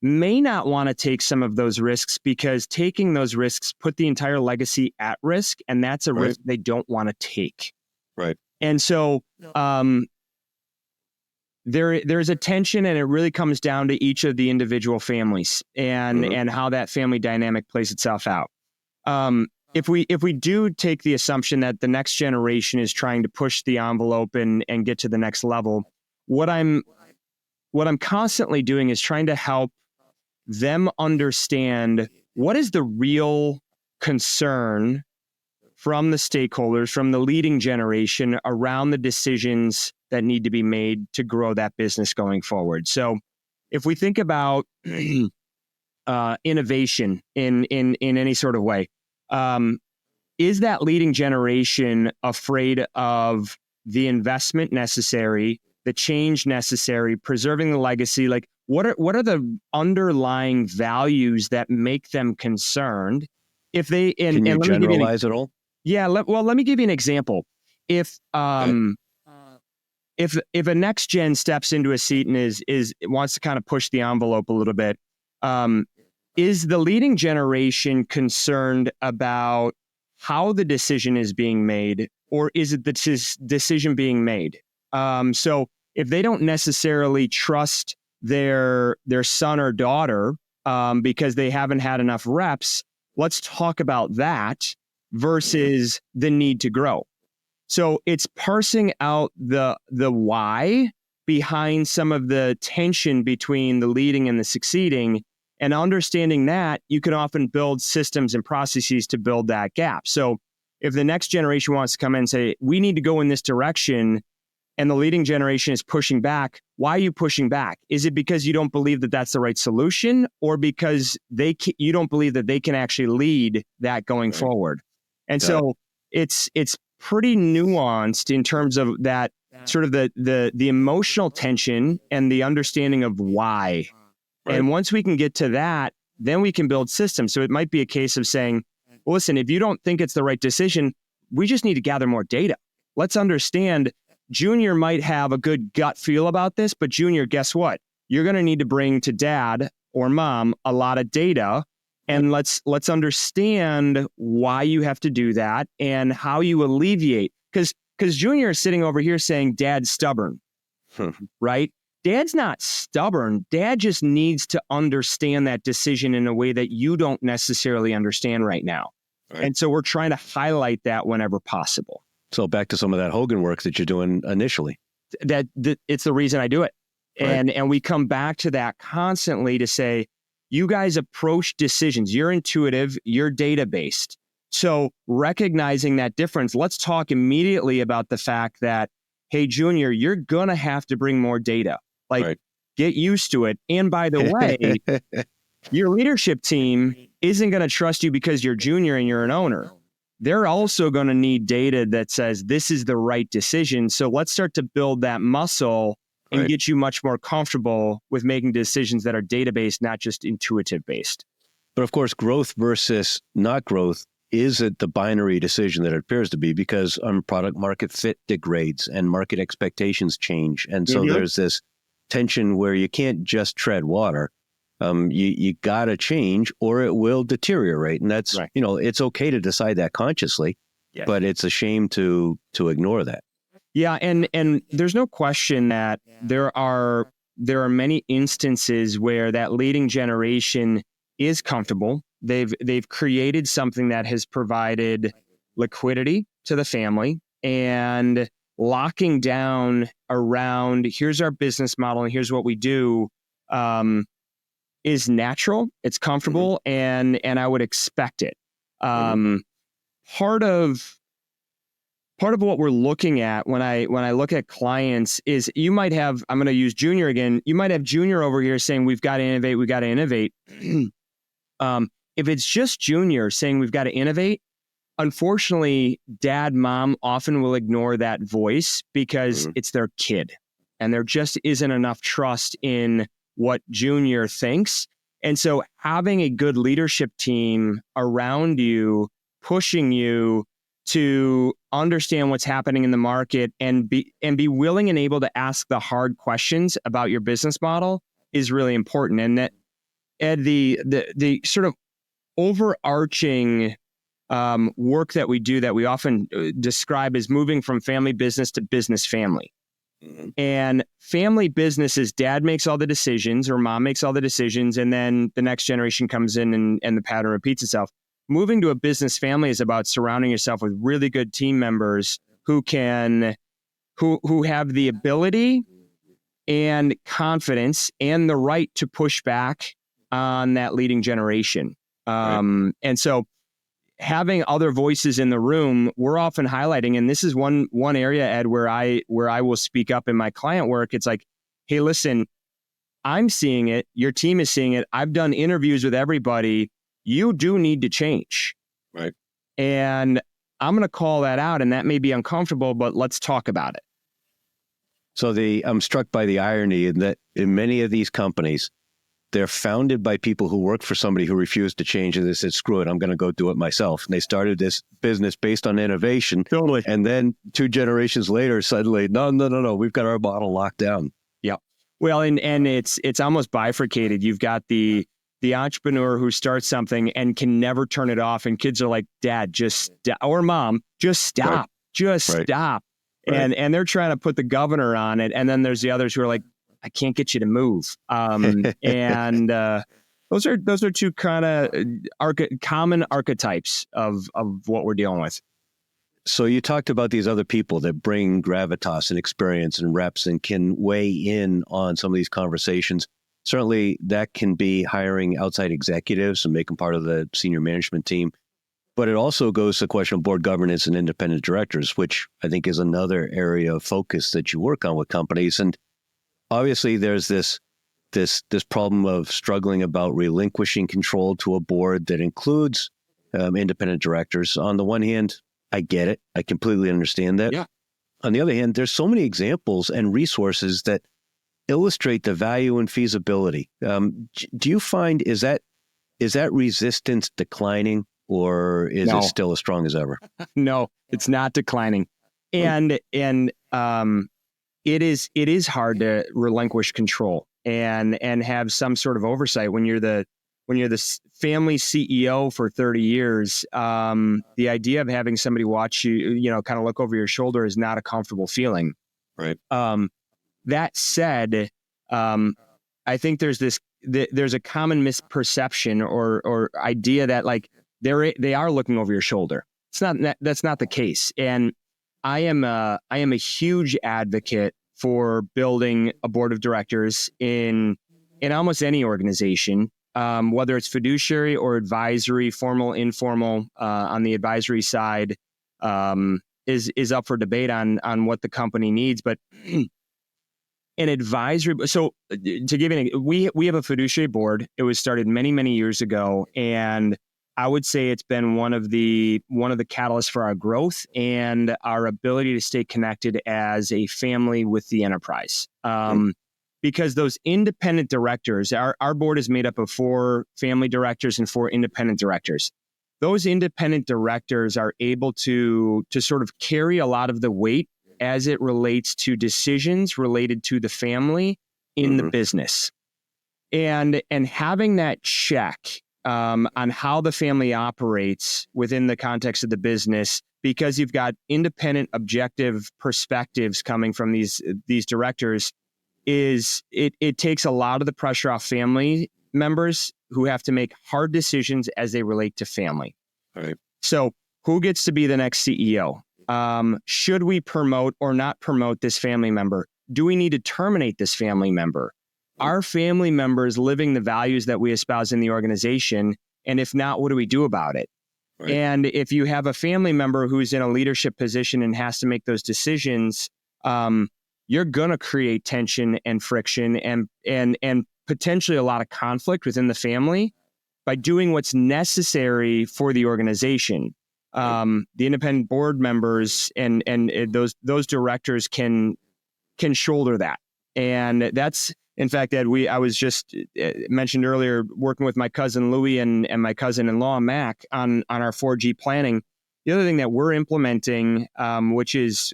may not want to take some of those risks because taking those risks put the entire legacy at risk, and that's a risk they don't want to take. Right. And so there's a tension, and it really comes down to each of the individual families and how that family dynamic plays itself out. If we do take the assumption that the next generation is trying to push the envelope and get to the next level, what I'm constantly doing is trying to help them understand what is the real concern from the stakeholders, from the leading generation around the decisions that need to be made to grow that business going forward. So if we think about innovation in any sort of way, is that leading generation afraid of the investment necessary, the change necessary, preserving the legacy? Like, what are the underlying values that make them concerned? If they Can you generalize it all? Yeah, let me give you an example. If a next gen steps into a seat and is wants to kind of push the envelope a little bit, is the leading generation concerned about how the decision is being made, or is it the decision being made? So if they don't necessarily trust their son or daughter because they haven't had enough reps, let's talk about that versus the need to grow. So it's parsing out the why behind some of the tension between the leading and the succeeding, and understanding that you can often build systems and processes to build that gap. So if the next generation wants to come in and say, we need to go in this direction, and the leading generation is pushing back, why are you pushing back? Is it because you don't believe that that's the right solution, or because you don't believe that they can actually lead that going forward? And so it's pretty nuanced in terms of that sort of the emotional tension and the understanding of why. Right. And once we can get to that, then we can build systems. So it might be a case of saying, well, listen, if you don't think it's the right decision, we just need to gather more data. Let's understand. Junior might have a good gut feel about this, but Junior, guess what? You're going to need to bring to dad or mom a lot of data, and let's understand why you have to do that and how you alleviate. Because Junior is sitting over here saying dad's stubborn, right? Dad's not stubborn. Dad just needs to understand that decision in a way that you don't necessarily understand right now. Right. And so we're trying to highlight that whenever possible. So back to some of that Hogan work that you're doing initially. That it's the reason I do it. Right. And we come back to that constantly to say, you guys approach decisions. You're intuitive, you're data-based. So recognizing that difference, let's talk immediately about the fact that, hey, Junior, you're going to have to bring more data. Like, get used to it. And by the way, your leadership team isn't going to trust you because you're Junior and you're an owner. They're also going to need data that says this is the right decision. So let's start to build that muscle and get you much more comfortable with making decisions that are data-based, not just intuitive-based. But of course, growth versus not growth isn't the binary decision that it appears to be, because product market fit degrades and market expectations change. And so there's this tension where you can't just tread water. You got to change or it will deteriorate. And that's, it's okay to decide that consciously, but it's a shame to ignore that. Yeah. And there's no question that there are there are many instances where that leading generation is comfortable. They've created something that has provided liquidity to the family, and locking down around here's our business model and here's what we do is natural. It's comfortable, and I would expect it. Part of what we're looking at when I look at clients is you might have, I'm going to use Junior again. You might have Junior over here saying we've got to innovate. We got to innovate. If it's just Junior saying we've got to innovate, unfortunately, dad, mom often will ignore that voice because it's their kid, and there just isn't enough trust in what Junior thinks. And so having a good leadership team around you, pushing you to understand what's happening in the market and be willing and able to ask the hard questions about your business model is really important. And that the sort of overarching work that we do that we often describe as moving from family business to business family. And family business is dad makes all the decisions or mom makes all the decisions, and then the next generation comes in and the pattern repeats itself. Moving to a business family is about surrounding yourself with really good team members who have the ability and confidence and the right to push back on that leading generation. And so having other voices in the room, we're often highlighting, and this is one area, Ed, where I will speak up in my client work. It's like, hey, listen, I'm seeing it. Your team is seeing it. I've done interviews with everybody. You do need to change. Right. And I'm going to call that out, and that may be uncomfortable, but let's talk about it. So I'm struck by the irony in that in many of these companies, they're founded by people who worked for somebody who refused to change, and they said, screw it, I'm going to go do it myself. And they started this business based on innovation. Totally. And then 2 generations later, suddenly, no, we've got our model locked down. Yeah. Well, and it's almost bifurcated. You've got the entrepreneur who starts something and can never turn it off. And kids are like, Dad, or Mom, just stop, stop. Right. And they're trying to put the governor on it. And then there's the others who are like, I can't get you to move. And those are 2 kind of common archetypes of what we're dealing with. So you talked about these other people that bring gravitas and experience and reps and can weigh in on some of these conversations. Certainly that can be hiring outside executives and make them part of the senior management team. But it also goes to the question of board governance and independent directors, which I think is another area of focus that you work on with companies. And obviously, there's this problem of struggling about relinquishing control to a board that includes independent directors. On the one hand, I get it. I completely understand that. Yeah. On the other hand, there's so many examples and resources that illustrate the value and feasibility. Do you find is that resistance declining, or is it still as strong as ever? No, it's not declining, and it is hard to relinquish control and have some sort of oversight when you're the family CEO for 30 years. The idea of having somebody watch you, kind of look over your shoulder is not a comfortable feeling. Right. That said, I think there's a common misperception or idea that like they are looking over your shoulder. That's not the case. And I am a huge advocate for building a board of directors in almost any organization, whether it's fiduciary or advisory, formal, informal. On the advisory side, is up for debate on what the company needs, but an advisory. So to give you we have a fiduciary board. It was started many years ago, and I would say it's been one of the catalysts for our growth and our ability to stay connected as a family with the enterprise. Because those independent directors, our board is made up of 4 family directors and 4 independent directors. Those independent directors are able to sort of carry a lot of the weight as it relates to decisions related to the family in the business. And having that check on how the family operates within the context of the business, because you've got independent, objective perspectives coming from these directors, is it takes a lot of the pressure off family members who have to make hard decisions as they relate to family. Right. So who gets to be the next CEO? Should we promote or not promote this family member? Do we need to terminate this family member? Are family members living the values that we espouse in the organization? And if not, what do we do about it? Right. And if you have a family member who's in a leadership position and has to make those decisions, you're going to create tension and friction and potentially a lot of conflict within the family by doing what's necessary for the organization. The independent board members and those directors can shoulder that. And that's, in fact, Ed, I was just mentioned earlier, working with my cousin Louie and my cousin-in-law Mac on our 4G planning. The other thing that we're implementing, which is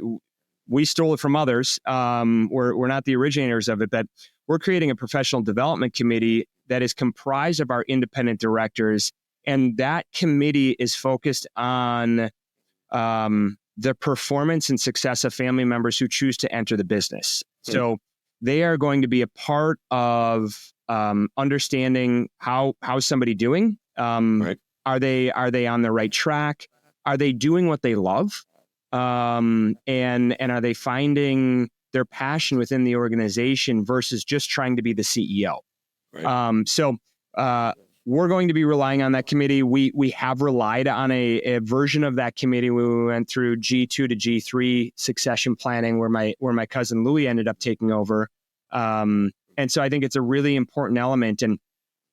we stole it from others. We're not the originators of it, but we're creating a professional development committee that is comprised of our independent directors. And that committee is focused on the performance and success of family members who choose to enter the business. So they are going to be a part of understanding how's somebody doing. Right. Are they on the right track? Are they doing what they love? And are they finding their passion within the organization versus just trying to be the CEO? Right. So we're going to be relying on that committee. We have relied on a version of that committee when we went through G2 to G3 succession planning, where my cousin Louie ended up taking over. And so I think it's a really important element. And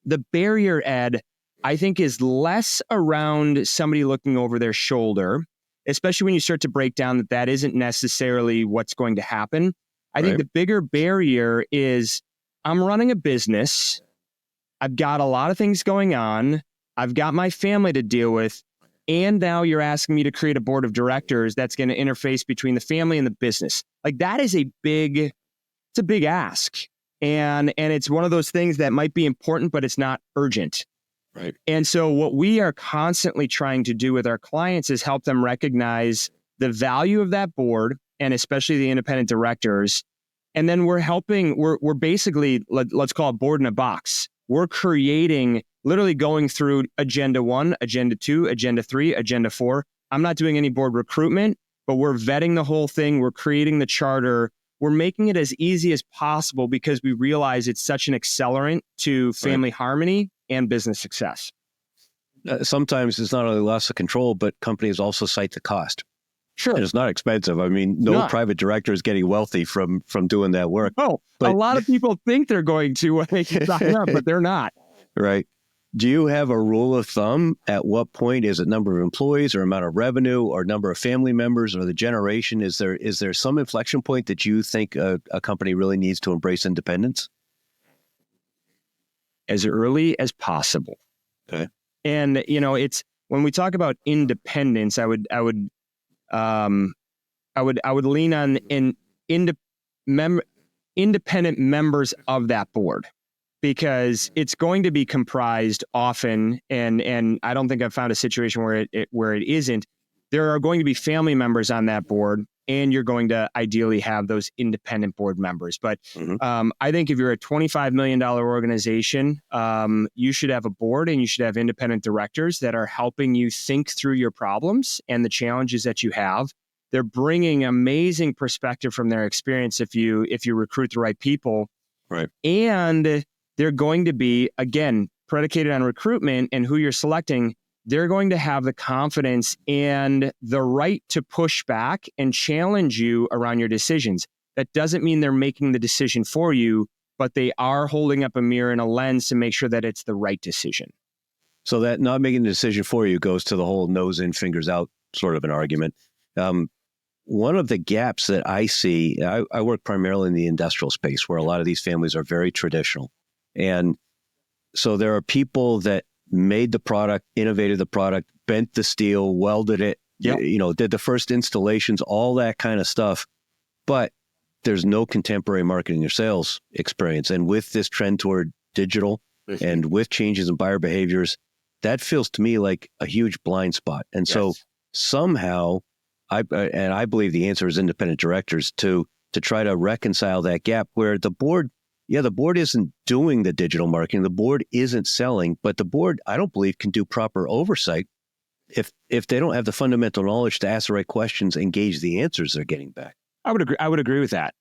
the barrier, Ed, I think is less around somebody looking over their shoulder, especially when you start to break down that isn't necessarily what's going to happen. I think the bigger barrier is I'm running a business. I've got a lot of things going on. I've got my family to deal with. And now you're asking me to create a board of directors that's going to interface between the family and the business. Like that is it's a big ask. And it's one of those things that might be important, but it's not urgent. Right. And so what we are constantly trying to do with our clients is help them recognize the value of that board and especially the independent directors. And then we're basically, let's call it board in a box. We're creating, literally going through agenda 1, agenda 2, agenda 3, agenda 4. I'm not doing any board recruitment, but we're vetting the whole thing. We're creating the charter. We're making it as easy as possible because we realize it's such an accelerant to family harmony and business success. Sometimes it's not only loss of control, but companies also cite the cost. Sure. And it's not expensive. I mean, no private director is getting wealthy from doing that work. Oh, but a lot of people think they're going to when they sign up, but they're not. Right. Do you have a rule of thumb? At what point is it number of employees or amount of revenue or number of family members or the generation? Is there some inflection point that you think a company really needs to embrace independence? As early as possible. Okay. And it's when we talk about independence, I would lean on independent members of that board, because it's going to be comprised often, and I don't think I've found a situation where it isn't. There are going to be family members on that board, and you're going to ideally have those independent board members. But I think if you're a $25 million organization, you should have a board and you should have independent directors that are helping you think through your problems and the challenges that you have. They're bringing amazing perspective from their experience if you recruit the right people. Right. And they're going to be, again, predicated on recruitment and who you're selecting. They're going to have the confidence and the right to push back and challenge you around your decisions. That doesn't mean they're making the decision for you, but they are holding up a mirror and a lens to make sure that it's the right decision. So that not making the decision for you goes to the whole nose in, fingers out sort of an argument. One of the gaps that I see, I work primarily in the industrial space where a lot of these families are very traditional. And so there are people that made the product, innovated the product, bent the steel, welded it, did the first installations, all that kind of stuff. But there's no contemporary marketing or sales experience. And with this trend toward digital and with changes in buyer behaviors, that feels to me like a huge blind spot. And so somehow, I believe the answer is independent directors to to try to reconcile that gap where the board isn't doing the digital marketing, the board isn't selling, but the board, I don't believe, can do proper oversight if they don't have the fundamental knowledge to ask the right questions, engage the answers they're getting back. I would agree with that.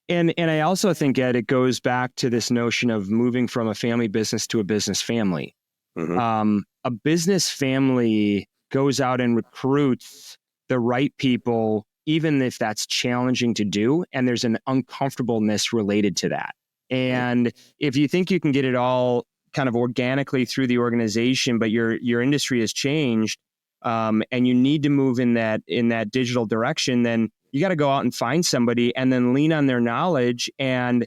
And I also think, Ed, it goes back to this notion of moving from a family business to a business family. Mm-hmm. A business family goes out and recruits the right people, even if that's challenging to do, and there's an uncomfortableness related to that. And if you think you can get it all kind of organically through the organization, but your industry has changed, and you need to move in that digital direction, then you got to go out and find somebody and then lean on their knowledge. And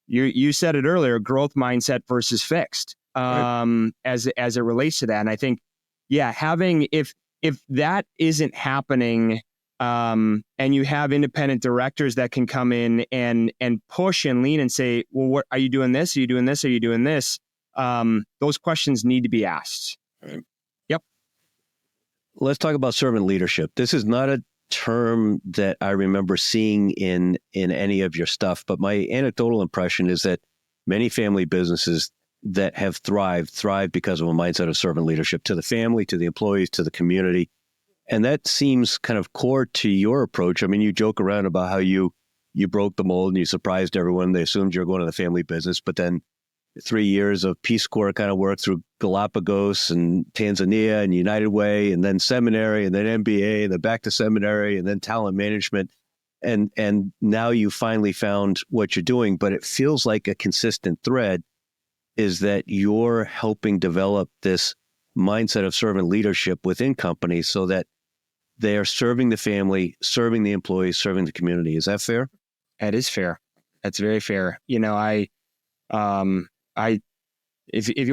you said it earlier, growth mindset versus fixed, as it relates to that. And I think, if that isn't happening, and you have independent directors that can come in and push and lean and say, well, what are you doing this? Are you doing this? Are you doing this? Those questions need to be asked. Right. Yep. Let's talk about servant leadership. This is not a term that I remember seeing in any of your stuff, but my anecdotal impression is that many family businesses that have thrived because of a mindset of servant leadership to the family, to the employees, to the community. And that seems kind of core to your approach. I mean, you joke around about how you broke the mold and you surprised everyone. They assumed you were going to the family business, but then 3 years of Peace Corps kind of work through Galapagos and Tanzania and United Way, and then seminary, and then MBA, and then back to seminary, and then talent management. And now you finally found what you're doing, but it feels like a consistent thread is that you're helping develop this mindset of servant leadership within companies so that they are serving the family, serving the employees, serving the community. Is that fair? That is fair. That's very fair. If you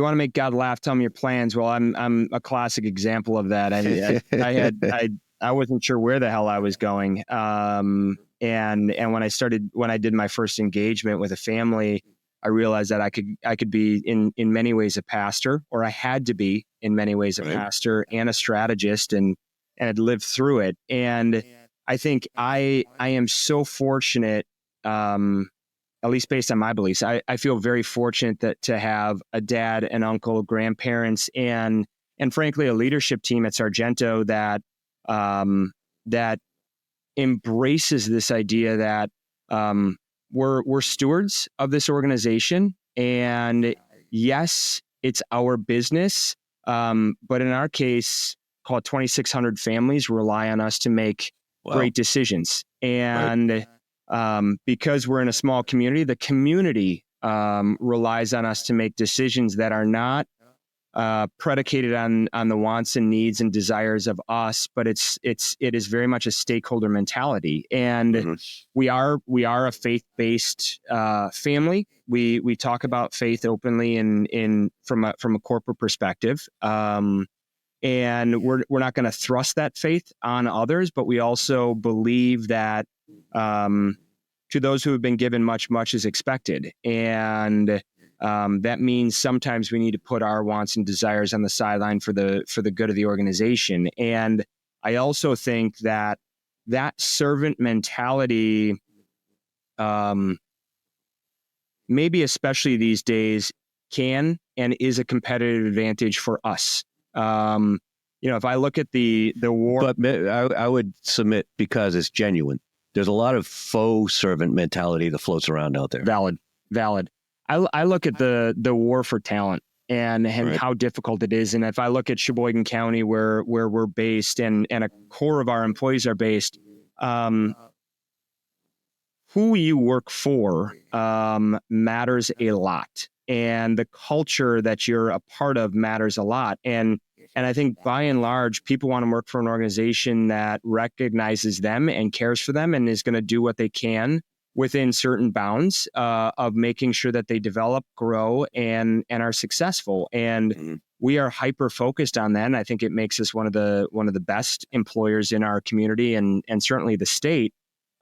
want to make God laugh, tell me your plans. Well, I'm a classic example of that. I wasn't sure where the hell I was going. And when I did my first engagement with a family, I realized that I could be in many ways a pastor, or I had to be in many ways a pastor and a strategist, and I'd lived through it. And I think I am so fortunate, at least based on my beliefs, I feel very fortunate to have a dad, an uncle, grandparents, and frankly, a leadership team at Sargento that embraces this idea that we're stewards of this organization. And yes, it's our business. But in our case, call it 2,600 families rely on us to make great decisions. And because we're in a small community, the community relies on us to make decisions that are not predicated on the wants and needs and desires of us, but it is very much a stakeholder mentality. And we are a faith-based family. We talk about faith openly from a corporate perspective. And we're not going to thrust that faith on others, but we also believe that to those who have been given much, much is expected. And that means sometimes we need to put our wants and desires on the sideline for the good of the organization. And I also think that servant mentality, maybe especially these days, can and is a competitive advantage for us. If I look at the war, but I would submit because it's genuine. There's a lot of faux servant mentality that floats around out there. Valid. I look at the war for talent and how difficult it is. And if I look at Sheboygan County, where we're based and a core of our employees are based, who you work for matters a lot. And the culture that you're a part of matters a lot. And I think by and large, people want to work for an organization that recognizes them and cares for them and is going to do what they can within certain bounds of making sure that they develop, grow, and are successful. And we are hyper focused on that. And I think it makes us one of the best employers in our community and certainly the state.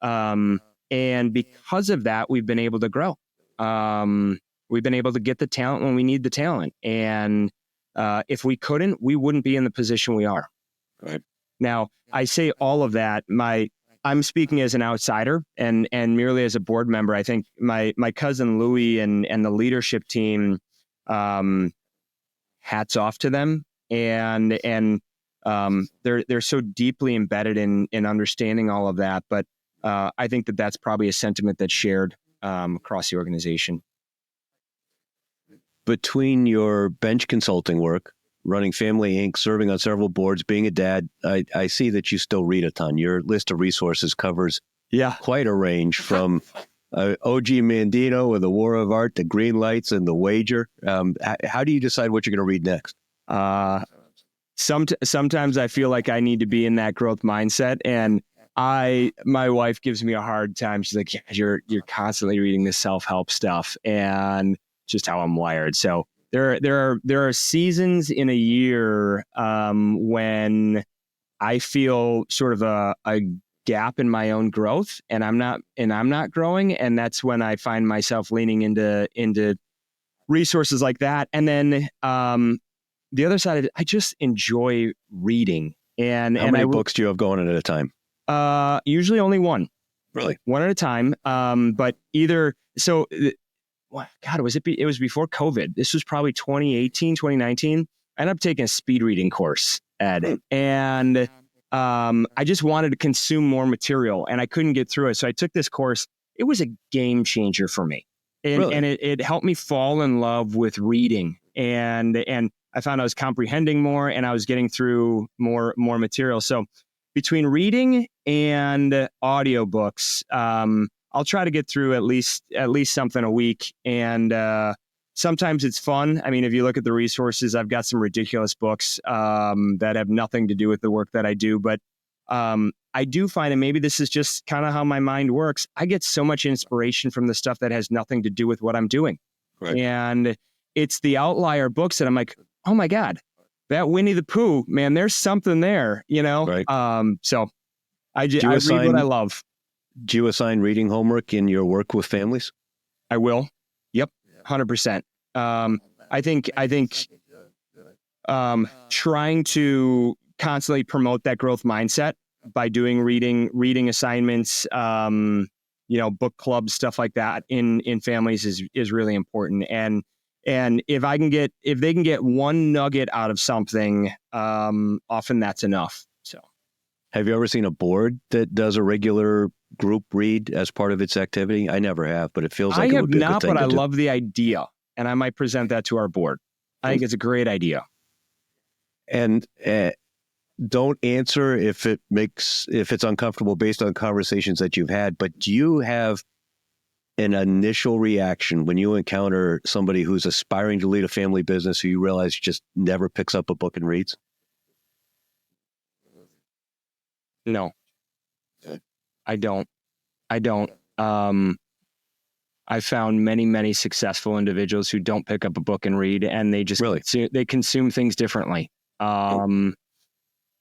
And because of that, we've been able to grow. We've been able to get the talent when we need the talent. And if we couldn't, we wouldn't be in the position we are. Right. Now, I say all of that. My I'm speaking as an outsider and merely as a board member. I think my cousin Louie and the leadership team, hats off to them, and they're so deeply embedded in understanding all of that. But I think that's probably a sentiment that's shared across the organization. Between your bench consulting work, running Family Inc., serving on several boards, being a dad, I see that you still read a ton. Your list of resources covers quite a range, from O.G. Mandino with The War of Art to Green Lights and The Wager. How do you decide what you're going to read next? Sometimes I feel like I need to be in that growth mindset, and my wife gives me a hard time. She's like, yeah, you're constantly reading this self-help stuff, and just how I'm wired. So there are seasons in a year when I feel sort of a gap in my own growth, and I'm not growing, and that's when I find myself leaning into resources like that. And then the other side of it, I just enjoy reading. And how many books do you have going at a time? Usually only one. Really? One at a time. But either so. God, it was before COVID. This was probably 2018, 2019. I ended up taking a speed reading course, Ed, and I just wanted to consume more material, and I couldn't get through it. So I took this course. It was a game changer for me, and it helped me fall in love with reading, and I found I was comprehending more, and I was getting through more material. So between reading and audiobooks, I'll try to get through at least something a week. And sometimes it's fun. I mean, if you look at the resources, I've got some ridiculous books that have nothing to do with the work that I do. But I do find, and maybe this is just kind of how my mind works, I get so much inspiration from the stuff that has nothing to do with what I'm doing. Right. And it's the outlier books that I'm like, oh my God, that Winnie the Pooh, man, there's something there, you know? Right. So I read what I love. Do you assign reading homework in your work with families? I will. Yep. 100%. I think trying to constantly promote that growth mindset by doing reading assignments, book clubs, stuff like that in families is really important. And if they can get one nugget out of something, often that's enough. So, have you ever seen a board that does a regular group read as part of its activity? I never have, but it feels like it would be a good thing to do. I have not, but I love the idea, and I might present that to our board. I think it's a great idea. And don't answer if it's uncomfortable based on conversations that you've had, but do you have an initial reaction when you encounter somebody who's aspiring to lead a family business who you realize just never picks up a book and reads? No. I don't. I found many successful individuals who don't pick up a book and read, and they just they consume things differently. I'm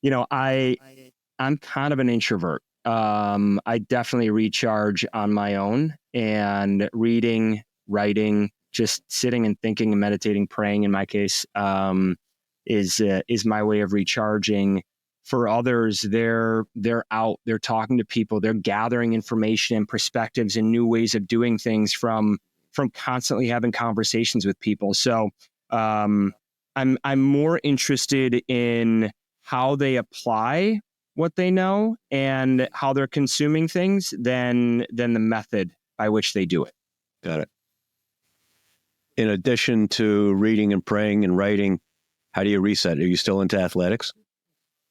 kind of an introvert. I definitely recharge on my own, and reading, writing, just sitting and thinking and meditating, praying in my case, is my way of recharging. For others, they're out, they're talking to people, they're gathering information and perspectives and new ways of doing things from constantly having conversations with people. So I'm more interested in how they apply what they know and how they're consuming things than the method by which they do it. Got it. In addition to reading and praying and writing, how do you reset? Are you still into athletics?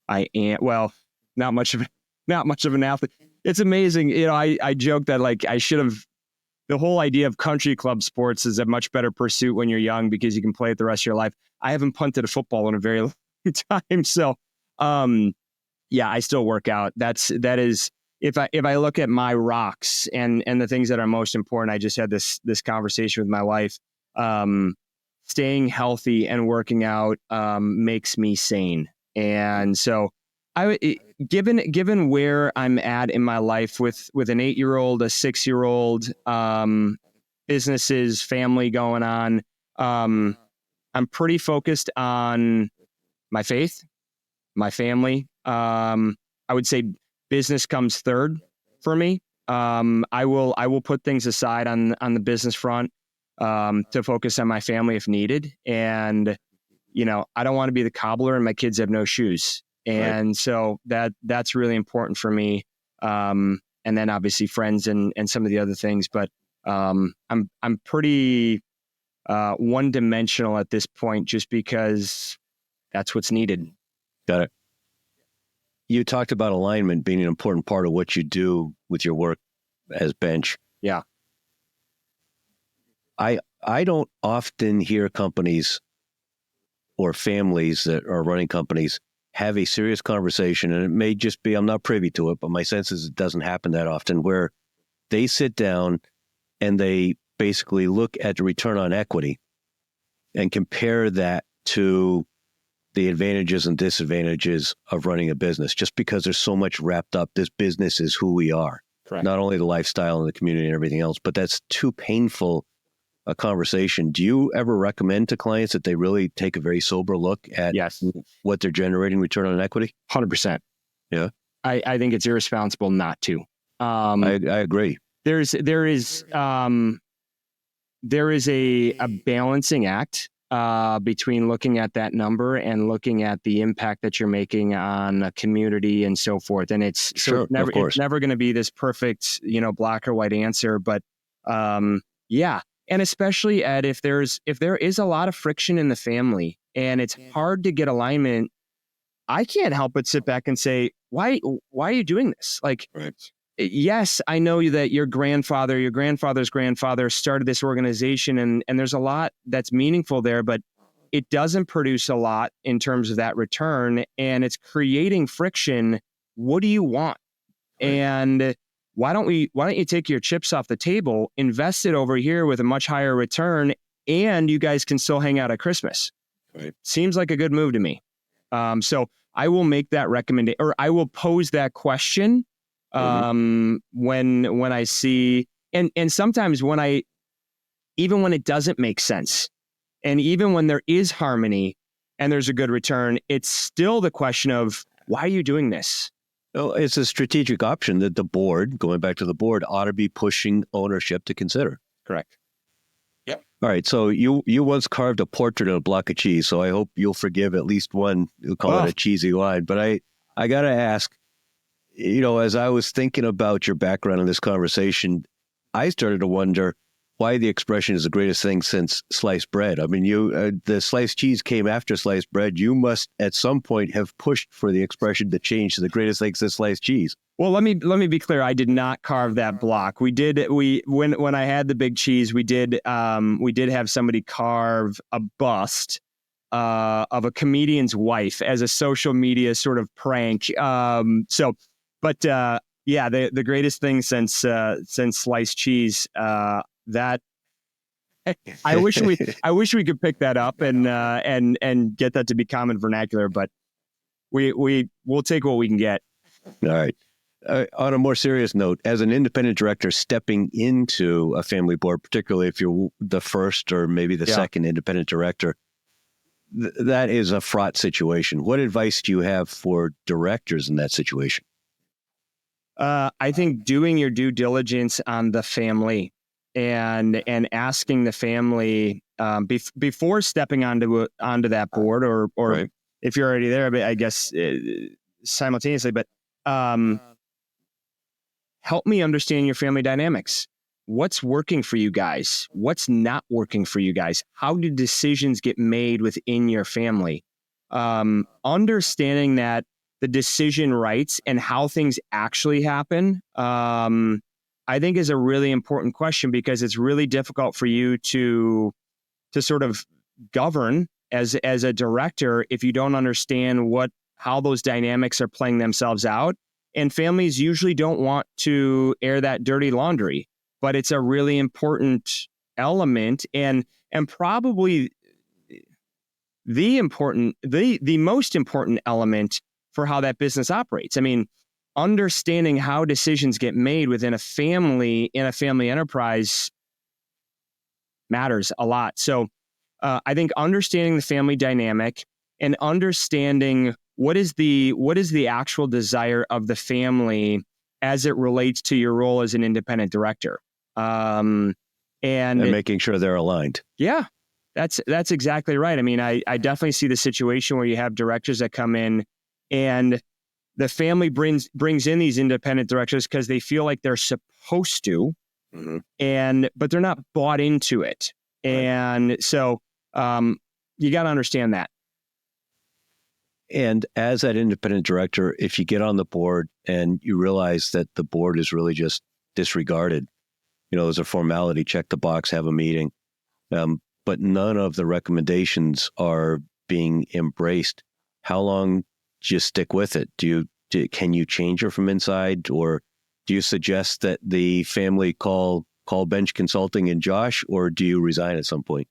I am. Well, not much of an athlete. It's amazing. I joke that I should have. The whole idea of country club sports is a much better pursuit when you're young because you can play it the rest of your life. I haven't punted a football in a very long time, so I still work out. That is if I look at my rocks and the things that are most important. I just had this conversation with my wife. Staying healthy and working out makes me sane. And so given where I'm at in my life with an 8-year-old, a 6-year-old, businesses, family going on, I'm pretty focused on my faith, my family. I would say business comes third for me. I will put things aside on the business front to focus on my family if needed. And, I don't want to be the cobbler and my kids have no shoes. And so that's really important for me. And then obviously friends and some of the other things, but I'm pretty one-dimensional at this point just because that's what's needed. Got it. You talked about alignment being an important part of what you do with your work as bench. Yeah. I don't often hear companies or families that are running companies have a serious conversation, and it may just be, I'm not privy to it, but my sense is it doesn't happen that often, where they sit down and they basically look at the return on equity and compare that to the advantages and disadvantages of running a business, just because there's so much wrapped up. This business is who we are. Correct. Not only the lifestyle and the community and everything else, but that's too painful a conversation. Do you ever recommend to clients that they really take a very sober look at what they're generating return on equity? 100%. Yeah. I think it's irresponsible not to. I agree. There is a balancing act between looking at that number and looking at the impact that you're making on a community and so forth. And it's never going to be this perfect, black or white answer, but yeah. And especially, Ed, if there is a lot of friction in the family and it's hard to get alignment, I can't help but sit back and say, why are you doing this? Like, yes, I know that your grandfather's grandfather started this organization and there's a lot that's meaningful there, but it doesn't produce a lot in terms of that return and it's creating friction. What do you want? And why don't you take your chips off the table, invest it over here with a much higher return, and you guys can still hang out at Christmas? Seems like a good move to me. So I will make that recommendation, or I will pose that question when I see, and sometimes even when it doesn't make sense, and even when there is harmony and there's a good return, it's still the question of, why are you doing this? Well, it's a strategic option that the board, going back to the board, ought to be pushing ownership to consider. Correct. Yep. All right. So you once carved a portrait on a block of cheese. So I hope you'll forgive at least one who call it a cheesy line. But I got to ask, as I was thinking about your background in this conversation, I started to wonder why the expression is the greatest thing since sliced bread. I mean, the sliced cheese came after sliced bread. You must at some point have pushed for the expression to change to the greatest thing since sliced cheese. Well, let me be clear. I did not carve that block. When I had the big cheese, we did have somebody carve a bust of a comedian's wife as a social media sort of prank. The greatest thing since sliced cheese. That I wish we could pick that up and get that to be common vernacular, but we'll take what we can get. All right. On a more serious note, as an independent director stepping into a family board, particularly if you're the first or maybe the second independent director, that is a fraught situation. What advice do you have for directors in that situation? I think doing your due diligence on the family and asking the family before stepping onto that board or if you're already there, but I guess simultaneously, but help me understand your family dynamics. What's working for you guys? What's not working for you guys? How do decisions get made within your family? Understanding that the decision rights and how things actually happen, I think is a really important question because it's really difficult for you to sort of govern as a director if you don't understand how those dynamics are playing themselves out. And families usually don't want to air that dirty laundry, but it's a really important element and probably the most important element for how that business operates. I mean, understanding how decisions get made within a family, in a family enterprise matters a lot. So I think understanding the family dynamic and understanding what is the actual desire of the family as it relates to your role as an independent director? And making sure they're aligned. Yeah, that's exactly right. I mean, I definitely see the situation where you have directors that come in and the family brings in these independent directors because they feel like they're supposed to, but they're not bought into it. Right. And so you got to understand that. And as that independent director, if you get on the board and you realize that the board is really just disregarded, as a formality, check the box, have a meeting, but none of the recommendations are being embraced, how long do you stick with it? Can you change her from inside, or do you suggest that the family call Bench Consulting and Josh, or do you resign at some point?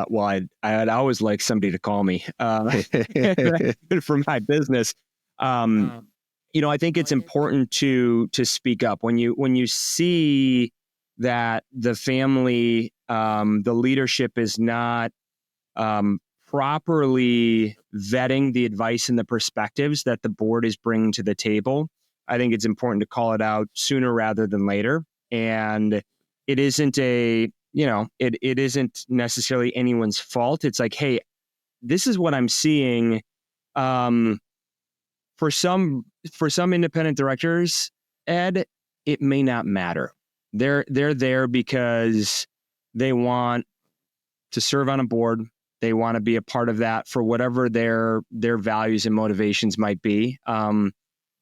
Well, I'd always like somebody to call me for my business. I think it's important to speak up when you see that the family, the leadership is not properly vetting the advice and the perspectives that the board is bringing to the table. I think it's important to call it out sooner rather than later. And it isn't it isn't necessarily anyone's fault. It's like, hey, this is what I'm seeing. For some independent directors, Ed, it may not matter. They're there because they want to serve on a board. They want to be a part of that for whatever their values and motivations might be.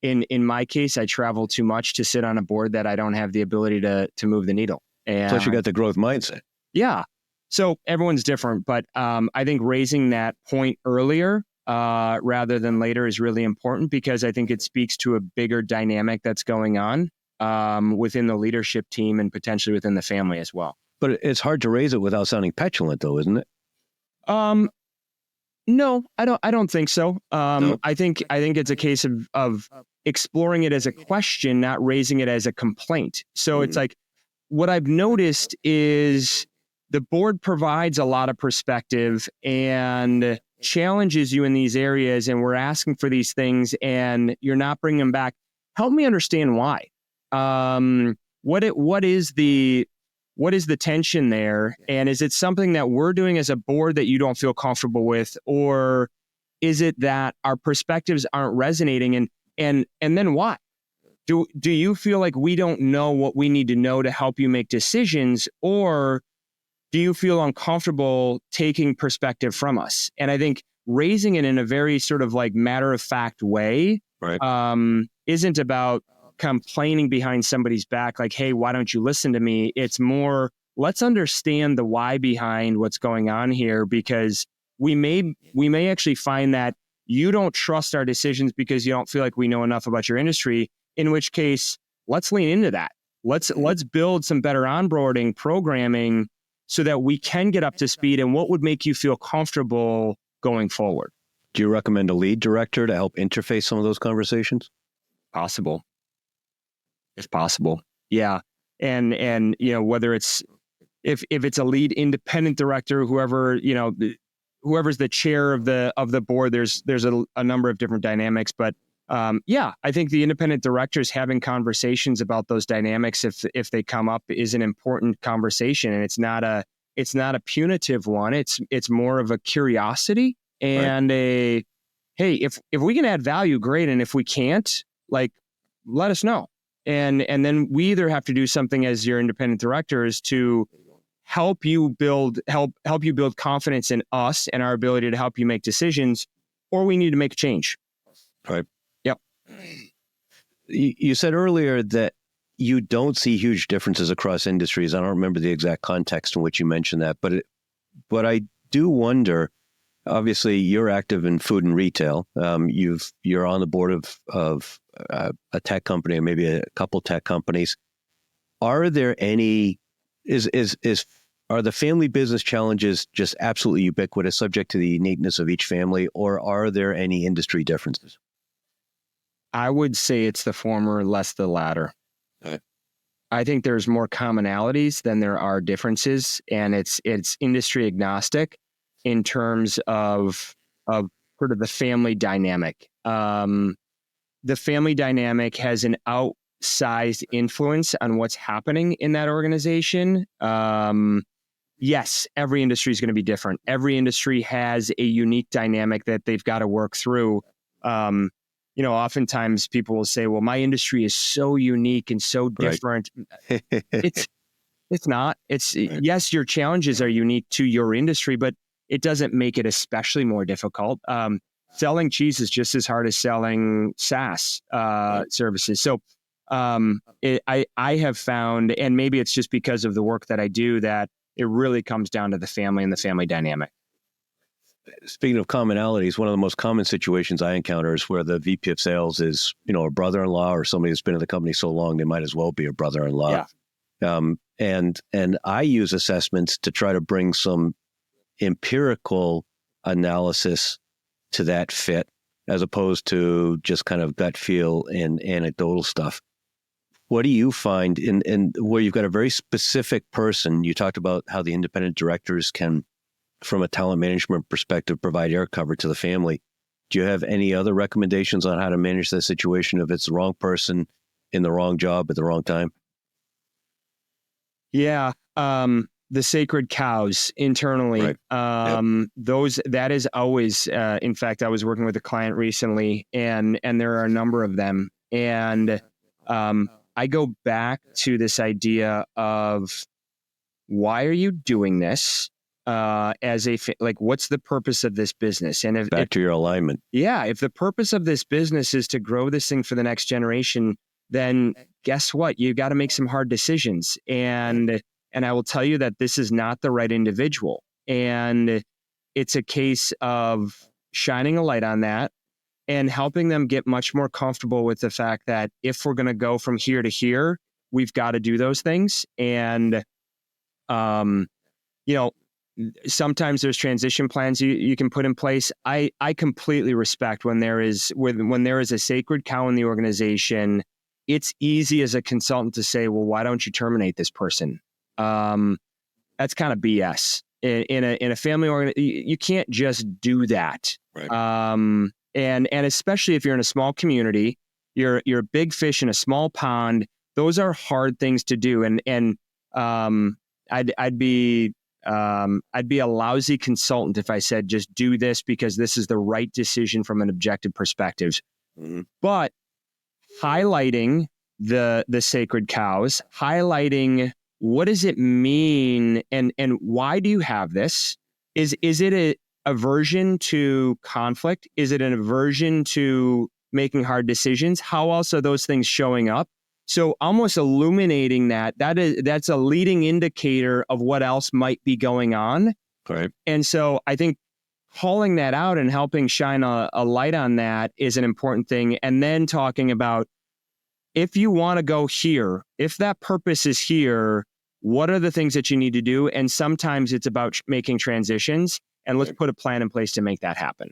In my case, I travel too much to sit on a board that I don't have the ability to move the needle. And plus, you got the growth mindset. Yeah. So everyone's different, but I think raising that point earlier rather than later is really important, because I think it speaks to a bigger dynamic that's going on within the leadership team and potentially within the family as well. But it's hard to raise it without sounding petulant, though, isn't it? No, I don't think so. No. I think it's a case of exploring it as a question, not raising it as a complaint. So it's like, what I've noticed is the board provides a lot of perspective and challenges you in these areas, and we're asking for these things and you're not bringing them back. Help me understand why. What is the tension there? And is it something that we're doing as a board that you don't feel comfortable with? Or is it that our perspectives aren't resonating? And then why? Do you feel like we don't know what we need to know to help you make decisions? Or do you feel uncomfortable taking perspective from us? And I think raising it in a very sort of like matter-of-fact way, right, isn't about complaining behind somebody's back, like, hey, why don't you listen to me? It's more, let's understand the why behind what's going on here, because we may actually find that you don't trust our decisions because you don't feel like we know enough about your industry, in which case, let's lean into that. Let's build some better onboarding programming so that we can get up to speed, and what would make you feel comfortable going forward. Do you recommend a lead director to help interface some of those conversations? Possible. If possible. Yeah. And whether it's, if it's a lead independent director, whoever's the chair of the board, there's a number of different dynamics, but I think the independent directors having conversations about those dynamics, if they come up, is an important conversation, and it's not a punitive one. It's more of a curiosity and hey, if we can add value, great, and if we can't, like, let us know. And then we either have to do something as your independent directors to help you build confidence in us and our ability to help you make decisions, or we need to make a change. Right. Yep. You said earlier that you don't see huge differences across industries. I don't remember the exact context in which you mentioned that, but I do wonder. Obviously, you're active in food and retail. You're on the board of a tech company, or maybe a couple tech companies. Are there any? Are the family business challenges just absolutely ubiquitous, subject to the uniqueness of each family, or are there any industry differences? I would say it's the former, less the latter. Okay. I think there's more commonalities than there are differences, and it's industry agnostic in terms of sort of the family dynamic. The family dynamic has an outsized influence on what's happening in that organization. Yes, every industry is going to be different. Every industry has a unique dynamic that they've got to work through. Oftentimes people will say, well, my industry is so unique and so different. Right. It's not. Right. Yes, your challenges are unique to your industry, but it doesn't make it especially more difficult. Selling cheese is just as hard as selling SaaS services. So I have found, and maybe it's just because of the work that I do, that it really comes down to the family and the family dynamic. Speaking of commonalities, one of the most common situations I encounter is where the VP of sales is, a brother-in-law or somebody that's been in the company so long, they might as well be a brother-in-law. Yeah. And I use assessments to try to bring some empirical analysis to that fit, as opposed to just kind of gut feel and anecdotal stuff. What do you find in where you've got a very specific person? You talked about how the independent directors can, from a talent management perspective, provide air cover to the family. Do you have any other recommendations on how to manage that situation if it's the wrong person in the wrong job at the wrong time? Yeah. The sacred cows internally. Right. That is always, in fact, I was working with a client recently and there are a number of them. And I go back to this idea of, why are you doing this? What's the purpose of this business? And back to your alignment. Yeah. If the purpose of this business is to grow this thing for the next generation, then guess what? You got to make some hard decisions. And I will tell you that this is not the right individual. And it's a case of shining a light on that and helping them get much more comfortable with the fact that if we're going to go from here to here, we've got to do those things. And, sometimes there's transition plans you can put in place. I completely respect when there is a sacred cow in the organization. It's easy as a consultant to say, well, why don't you terminate this person? That's kind of BS. In a family organization, you can't just do that. Right. And especially if you're in a small community, you're a big fish in a small pond. Those are hard things to do. And I'd be a lousy consultant if I said, just do this because this is the right decision from an objective perspective. Mm-hmm. But highlighting the sacred cows, highlighting what does it mean and why do you have this? Is it a aversion to conflict? Is it an aversion to making hard decisions? How else are those things showing up? So almost illuminating that's a leading indicator of what else might be going on. Right. And so I think calling that out and helping shine a light on that is an important thing. And then talking about, if you want to go here, if that purpose is here, what are the things that you need to do? And sometimes it's about making transitions, and let's put a plan in place to make that happen.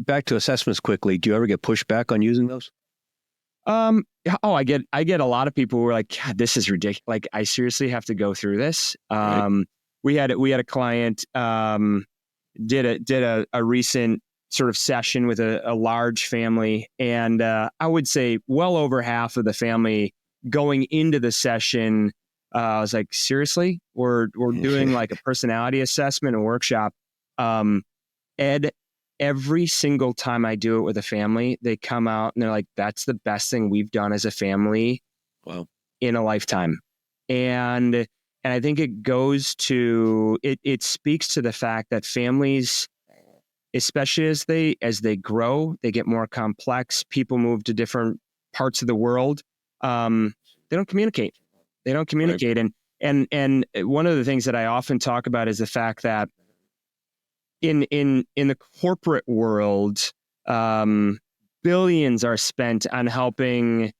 Back to assessments quickly. Do you ever get pushback on using those? I get a lot of people who are like, God, this is ridiculous. Like, I seriously have to go through this. Right. We had a client, did a recent sort of session with a large family. And, I would say well over half of the family going into the session, I was like, seriously, we're doing like a personality assessment and workshop. Ed, every single time I do it with a family, they come out and they're like, that's the best thing we've done as a family in a lifetime. And I think it goes to, it speaks to the fact that families, especially as they grow, they get more complex, people move to different parts of the world. They don't communicate. Right. And one of the things that I often talk about is the fact that in the corporate world, billions are spent on helping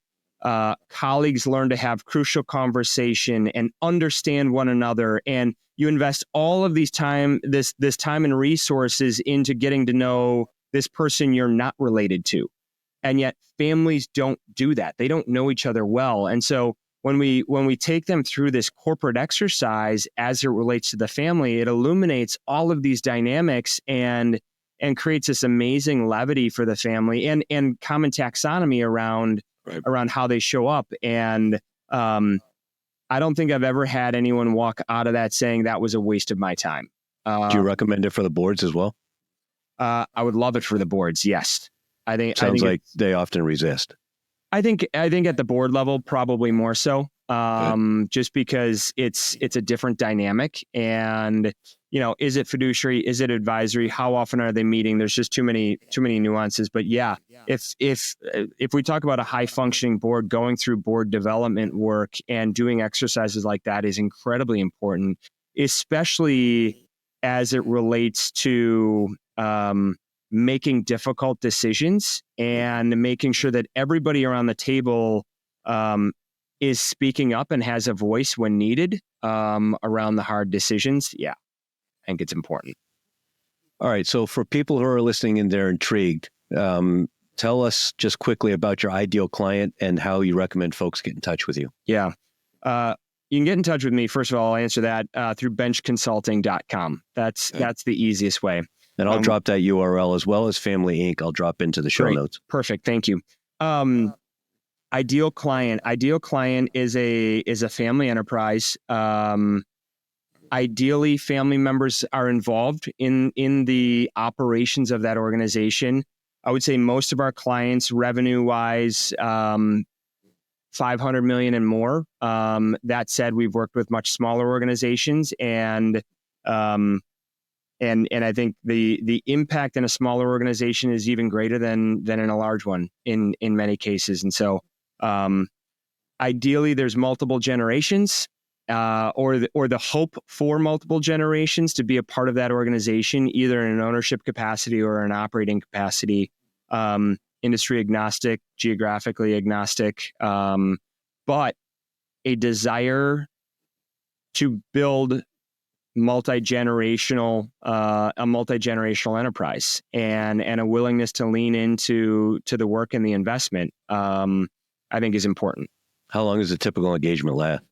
colleagues learn to have crucial conversation and understand one another. And you invest all of this time and resources into getting to know this person you're not related to. And yet families don't do that. They don't know each other well. And so when we take them through this corporate exercise as it relates to the family, it illuminates all of these dynamics. And and creates this amazing levity for the family and common taxonomy around how they show up. And I don't think I've ever had anyone walk out of that saying that was a waste of my time. Do you recommend it for the boards as well? I would love it for the boards. Yes. Sounds like they often resist. I think at the board level, probably more so, just because it's a different dynamic. And, is it fiduciary? Is it advisory? How often are they meeting? There's just too many nuances. But yeah, if we talk about a high functioning board, going through board development work and doing exercises like that is incredibly important, especially as it relates to making difficult decisions and making sure that everybody around the table is speaking up and has a voice when needed around the hard decisions. Yeah, I think it's important. All right. So for people who are listening and they're intrigued, tell us just quickly about your ideal client and how you recommend folks get in touch with you. Yeah. You can get in touch with me. First of all, I'll answer that through benchconsulting.com. That's the easiest way. And I'll drop that URL as well as Family Inc. I'll drop into the show notes. Perfect. Thank you. Ideal client is a family enterprise. Ideally, family members are involved in the operations of that organization. I would say most of our clients, revenue-wise, $500 million and more. That said, we've worked with much smaller organizations, and I think the impact in a smaller organization is even greater than in a large one in many cases. And so, ideally, there's multiple generations, or the hope for multiple generations to be a part of that organization, either in an ownership capacity or an operating capacity. Industry agnostic, geographically agnostic, but a desire to build a multi-generational enterprise and a willingness to lean into the work and the investment, I think is important. How long does a typical engagement last?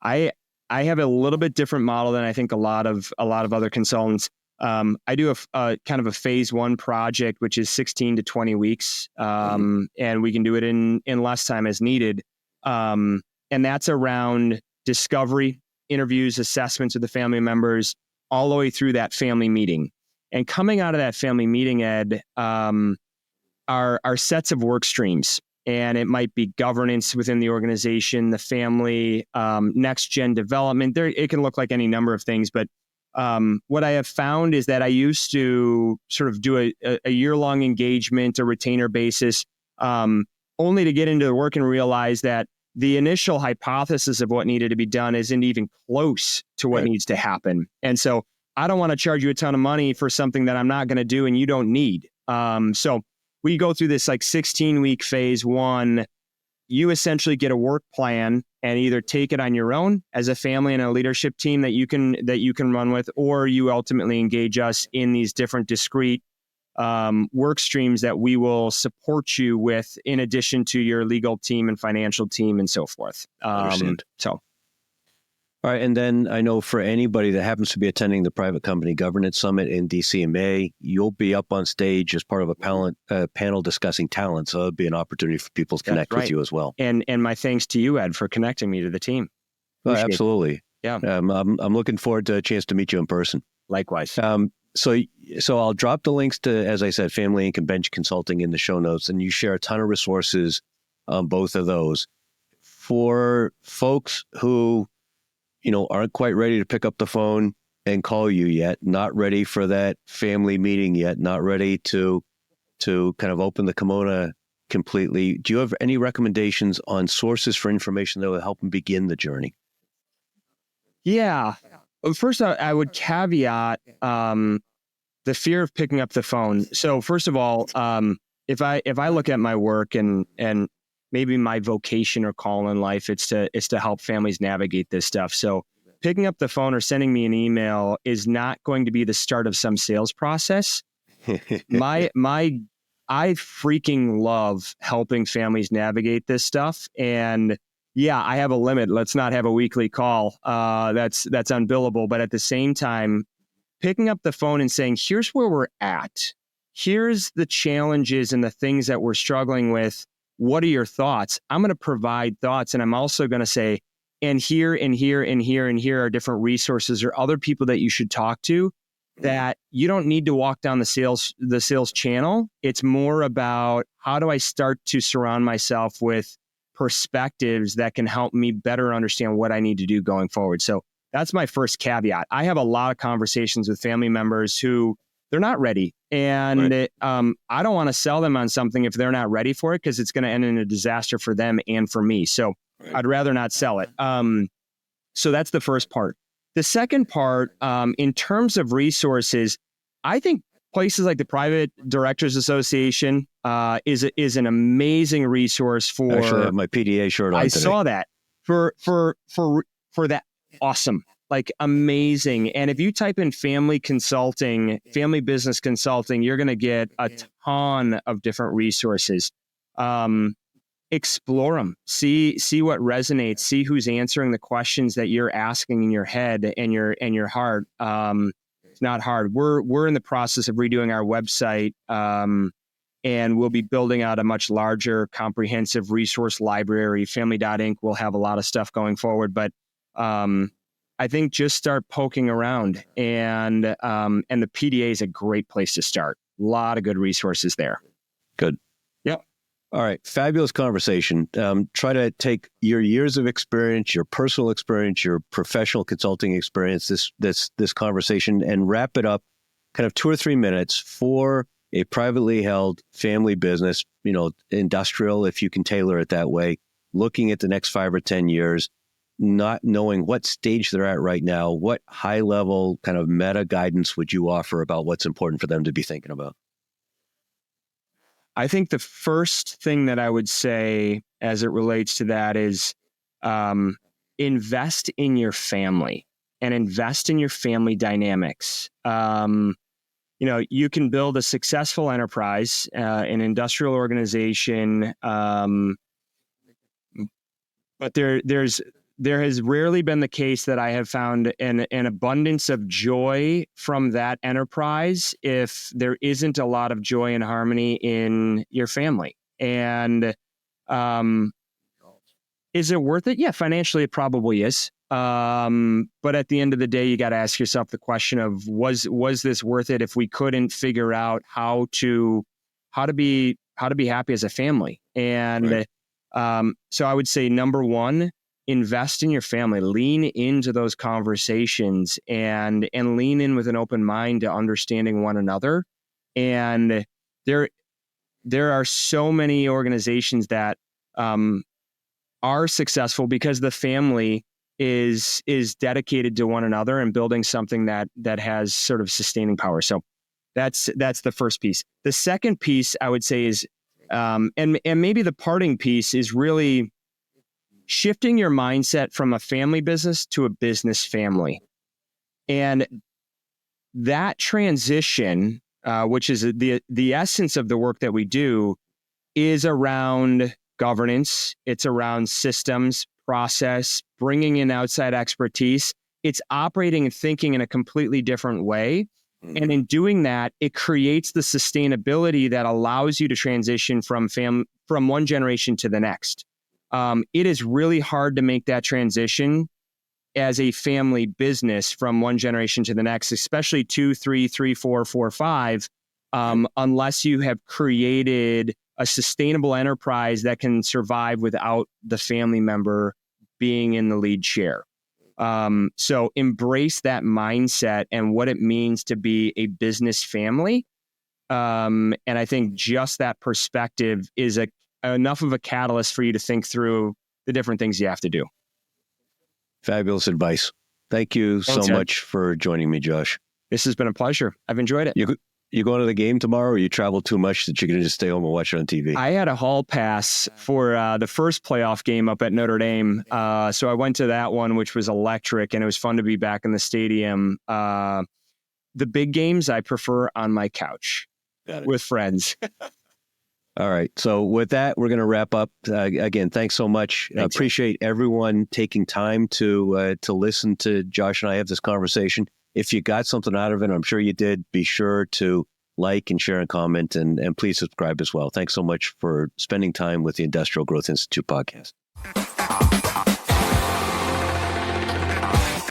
I have a little bit different model than I think a lot of other consultants. I do a kind of a phase one project, which is 16 to 20 weeks. And we can do it in less time as needed. And that's around discovery, interviews, assessments of the family members, all the way through that family meeting. And coming out of that family meeting, Ed, are sets of work streams. And it might be governance within the organization, the family, next gen development. It can look like any number of things, but what I have found is that I used to sort of do a year-long engagement, a retainer basis, only to get into the work and realize that the initial hypothesis of what needed to be done isn't even close to what needs to happen. And so I don't want to charge you a ton of money for something that I'm not going to do and you don't need. So we go through this like 16-week phase one. You essentially get a work plan and either take it on your own as a family and a leadership team that you can run with, or you ultimately engage us in these different discrete work streams that we will support you with, in addition to your legal team and financial team and so forth. All right. And then I know for anybody that happens to be attending the Private Company Governance Summit in DC in May, you'll be up on stage as part of a panel discussing talent. So it'll be an opportunity for people to connect with you as well. And my thanks to you, Ed, for connecting me to the team. Absolutely. Yeah. I'm looking forward to a chance to meet you in person. Likewise. So I'll drop the links to, as I said, Family Inc. and Bench Consulting in the show notes, and you share a ton of resources on both of those. For folks who aren't quite ready to pick up the phone and call you yet, not ready for that family meeting yet, not ready to kind of open the kimono completely, do you have any recommendations on sources for information that will help them begin the journey? Yeah. First, I would caveat the fear of picking up the phone. So first of all, if I look at my work and maybe my vocation or call in life, it's to help families navigate this stuff. So picking up the phone or sending me an email is not going to be the start of some sales process. I freaking love helping families navigate this stuff. And yeah, I have a limit. Let's not have a weekly call. That's unbillable. But at the same time, picking up the phone and saying, here's where we're at. here's the challenges and the things that we're struggling with. What are your thoughts? I'm going to provide thoughts. And I'm also going to say, and here and here and here and here are different resources or other people that you should talk to, that you don't need to walk down the sales channel. It's more about, how do I start to surround myself with perspectives that can help me better understand what I need to do going forward. So that's my first caveat. I have a lot of conversations with family members who they're not ready. And Right. I don't want to sell them on something if they're not ready for it, because it's going to end in a disaster for them and for me. So Right. I'd rather not sell it. So that's the first part. The second part, in terms of resources, I think places like the Private Directors Association is an amazing resource for. Actually, I have my PDA shirt on I today. saw that for that. Awesome. Like amazing. And if you type in family consulting, family business consulting, you're going to get a ton of different resources. Explore them, see what resonates, see who's answering the questions that you're asking in your head and your heart. It's not hard. We're in the process of redoing our website, and we'll be building out a much larger, comprehensive resource library. Family.inc will have a lot of stuff going forward, but I think just start poking around, and the PDA is a great place to start. A lot of good resources there. Good. Yep. All right. Fabulous conversation. Try to take your years of experience, your personal experience, your professional consulting experience, this conversation, and wrap it up kind of 2 or 3 minutes for a privately held family business, industrial, if you can tailor it that way, looking at the next 5 or 10 years, not knowing what stage they're at right now. What high level kind of meta guidance would you offer about what's important for them to be thinking about? I think the first thing that I would say as it relates to that is invest in your family and invest in your family dynamics. You can build a successful enterprise, an industrial organization, but there has rarely been the case that I have found an abundance of joy from that enterprise if there isn't a lot of joy and harmony in your family. And is it worth it? Yeah, financially it probably is. But at the end of the day, you got to ask yourself the question of, was this worth it if we couldn't figure out how to be happy as a family? And right. So I would say, number one, invest in your family, lean into those conversations, and lean in with an open mind to understanding one another. And there are so many organizations that are successful because the family is dedicated to one another and building something that has sort of sustaining power. So that's the first piece. The second piece I would say is, and maybe the parting piece is really shifting your mindset from a family business to a business family. And that transition, which is the essence of the work that we do, is around governance. It's around systems, process, bringing in outside expertise. It's operating and thinking in a completely different way. And in doing that, it creates the sustainability that allows you to transition from one generation to the next. It is really hard to make that transition as a family business from one generation to the next, especially 2, 3, 4, 5, unless you have created a sustainable enterprise that can survive without the family member being in the lead chair. So embrace that mindset and what it means to be a business family. And I think just that perspective is enough of a catalyst for you to think through the different things you have to do. Fabulous advice. Thank you so much for joining me, Josh. This has been a pleasure. I've enjoyed it. You going to the game tomorrow, or you travel too much that you're going to just stay home and watch it on TV? I had a hall pass for the first playoff game up at Notre Dame. So I went to that one, which was electric, and it was fun to be back in the stadium. The big games I prefer on my couch with friends. All right. So with that, we're going to wrap up. Again, thanks so much. I appreciate everyone taking time to listen to Josh and I have this conversation. If you got something out of it, I'm sure you did, be sure to like and share and comment, and please subscribe as well. Thanks so much for spending time with the Industrial Growth Institute podcast.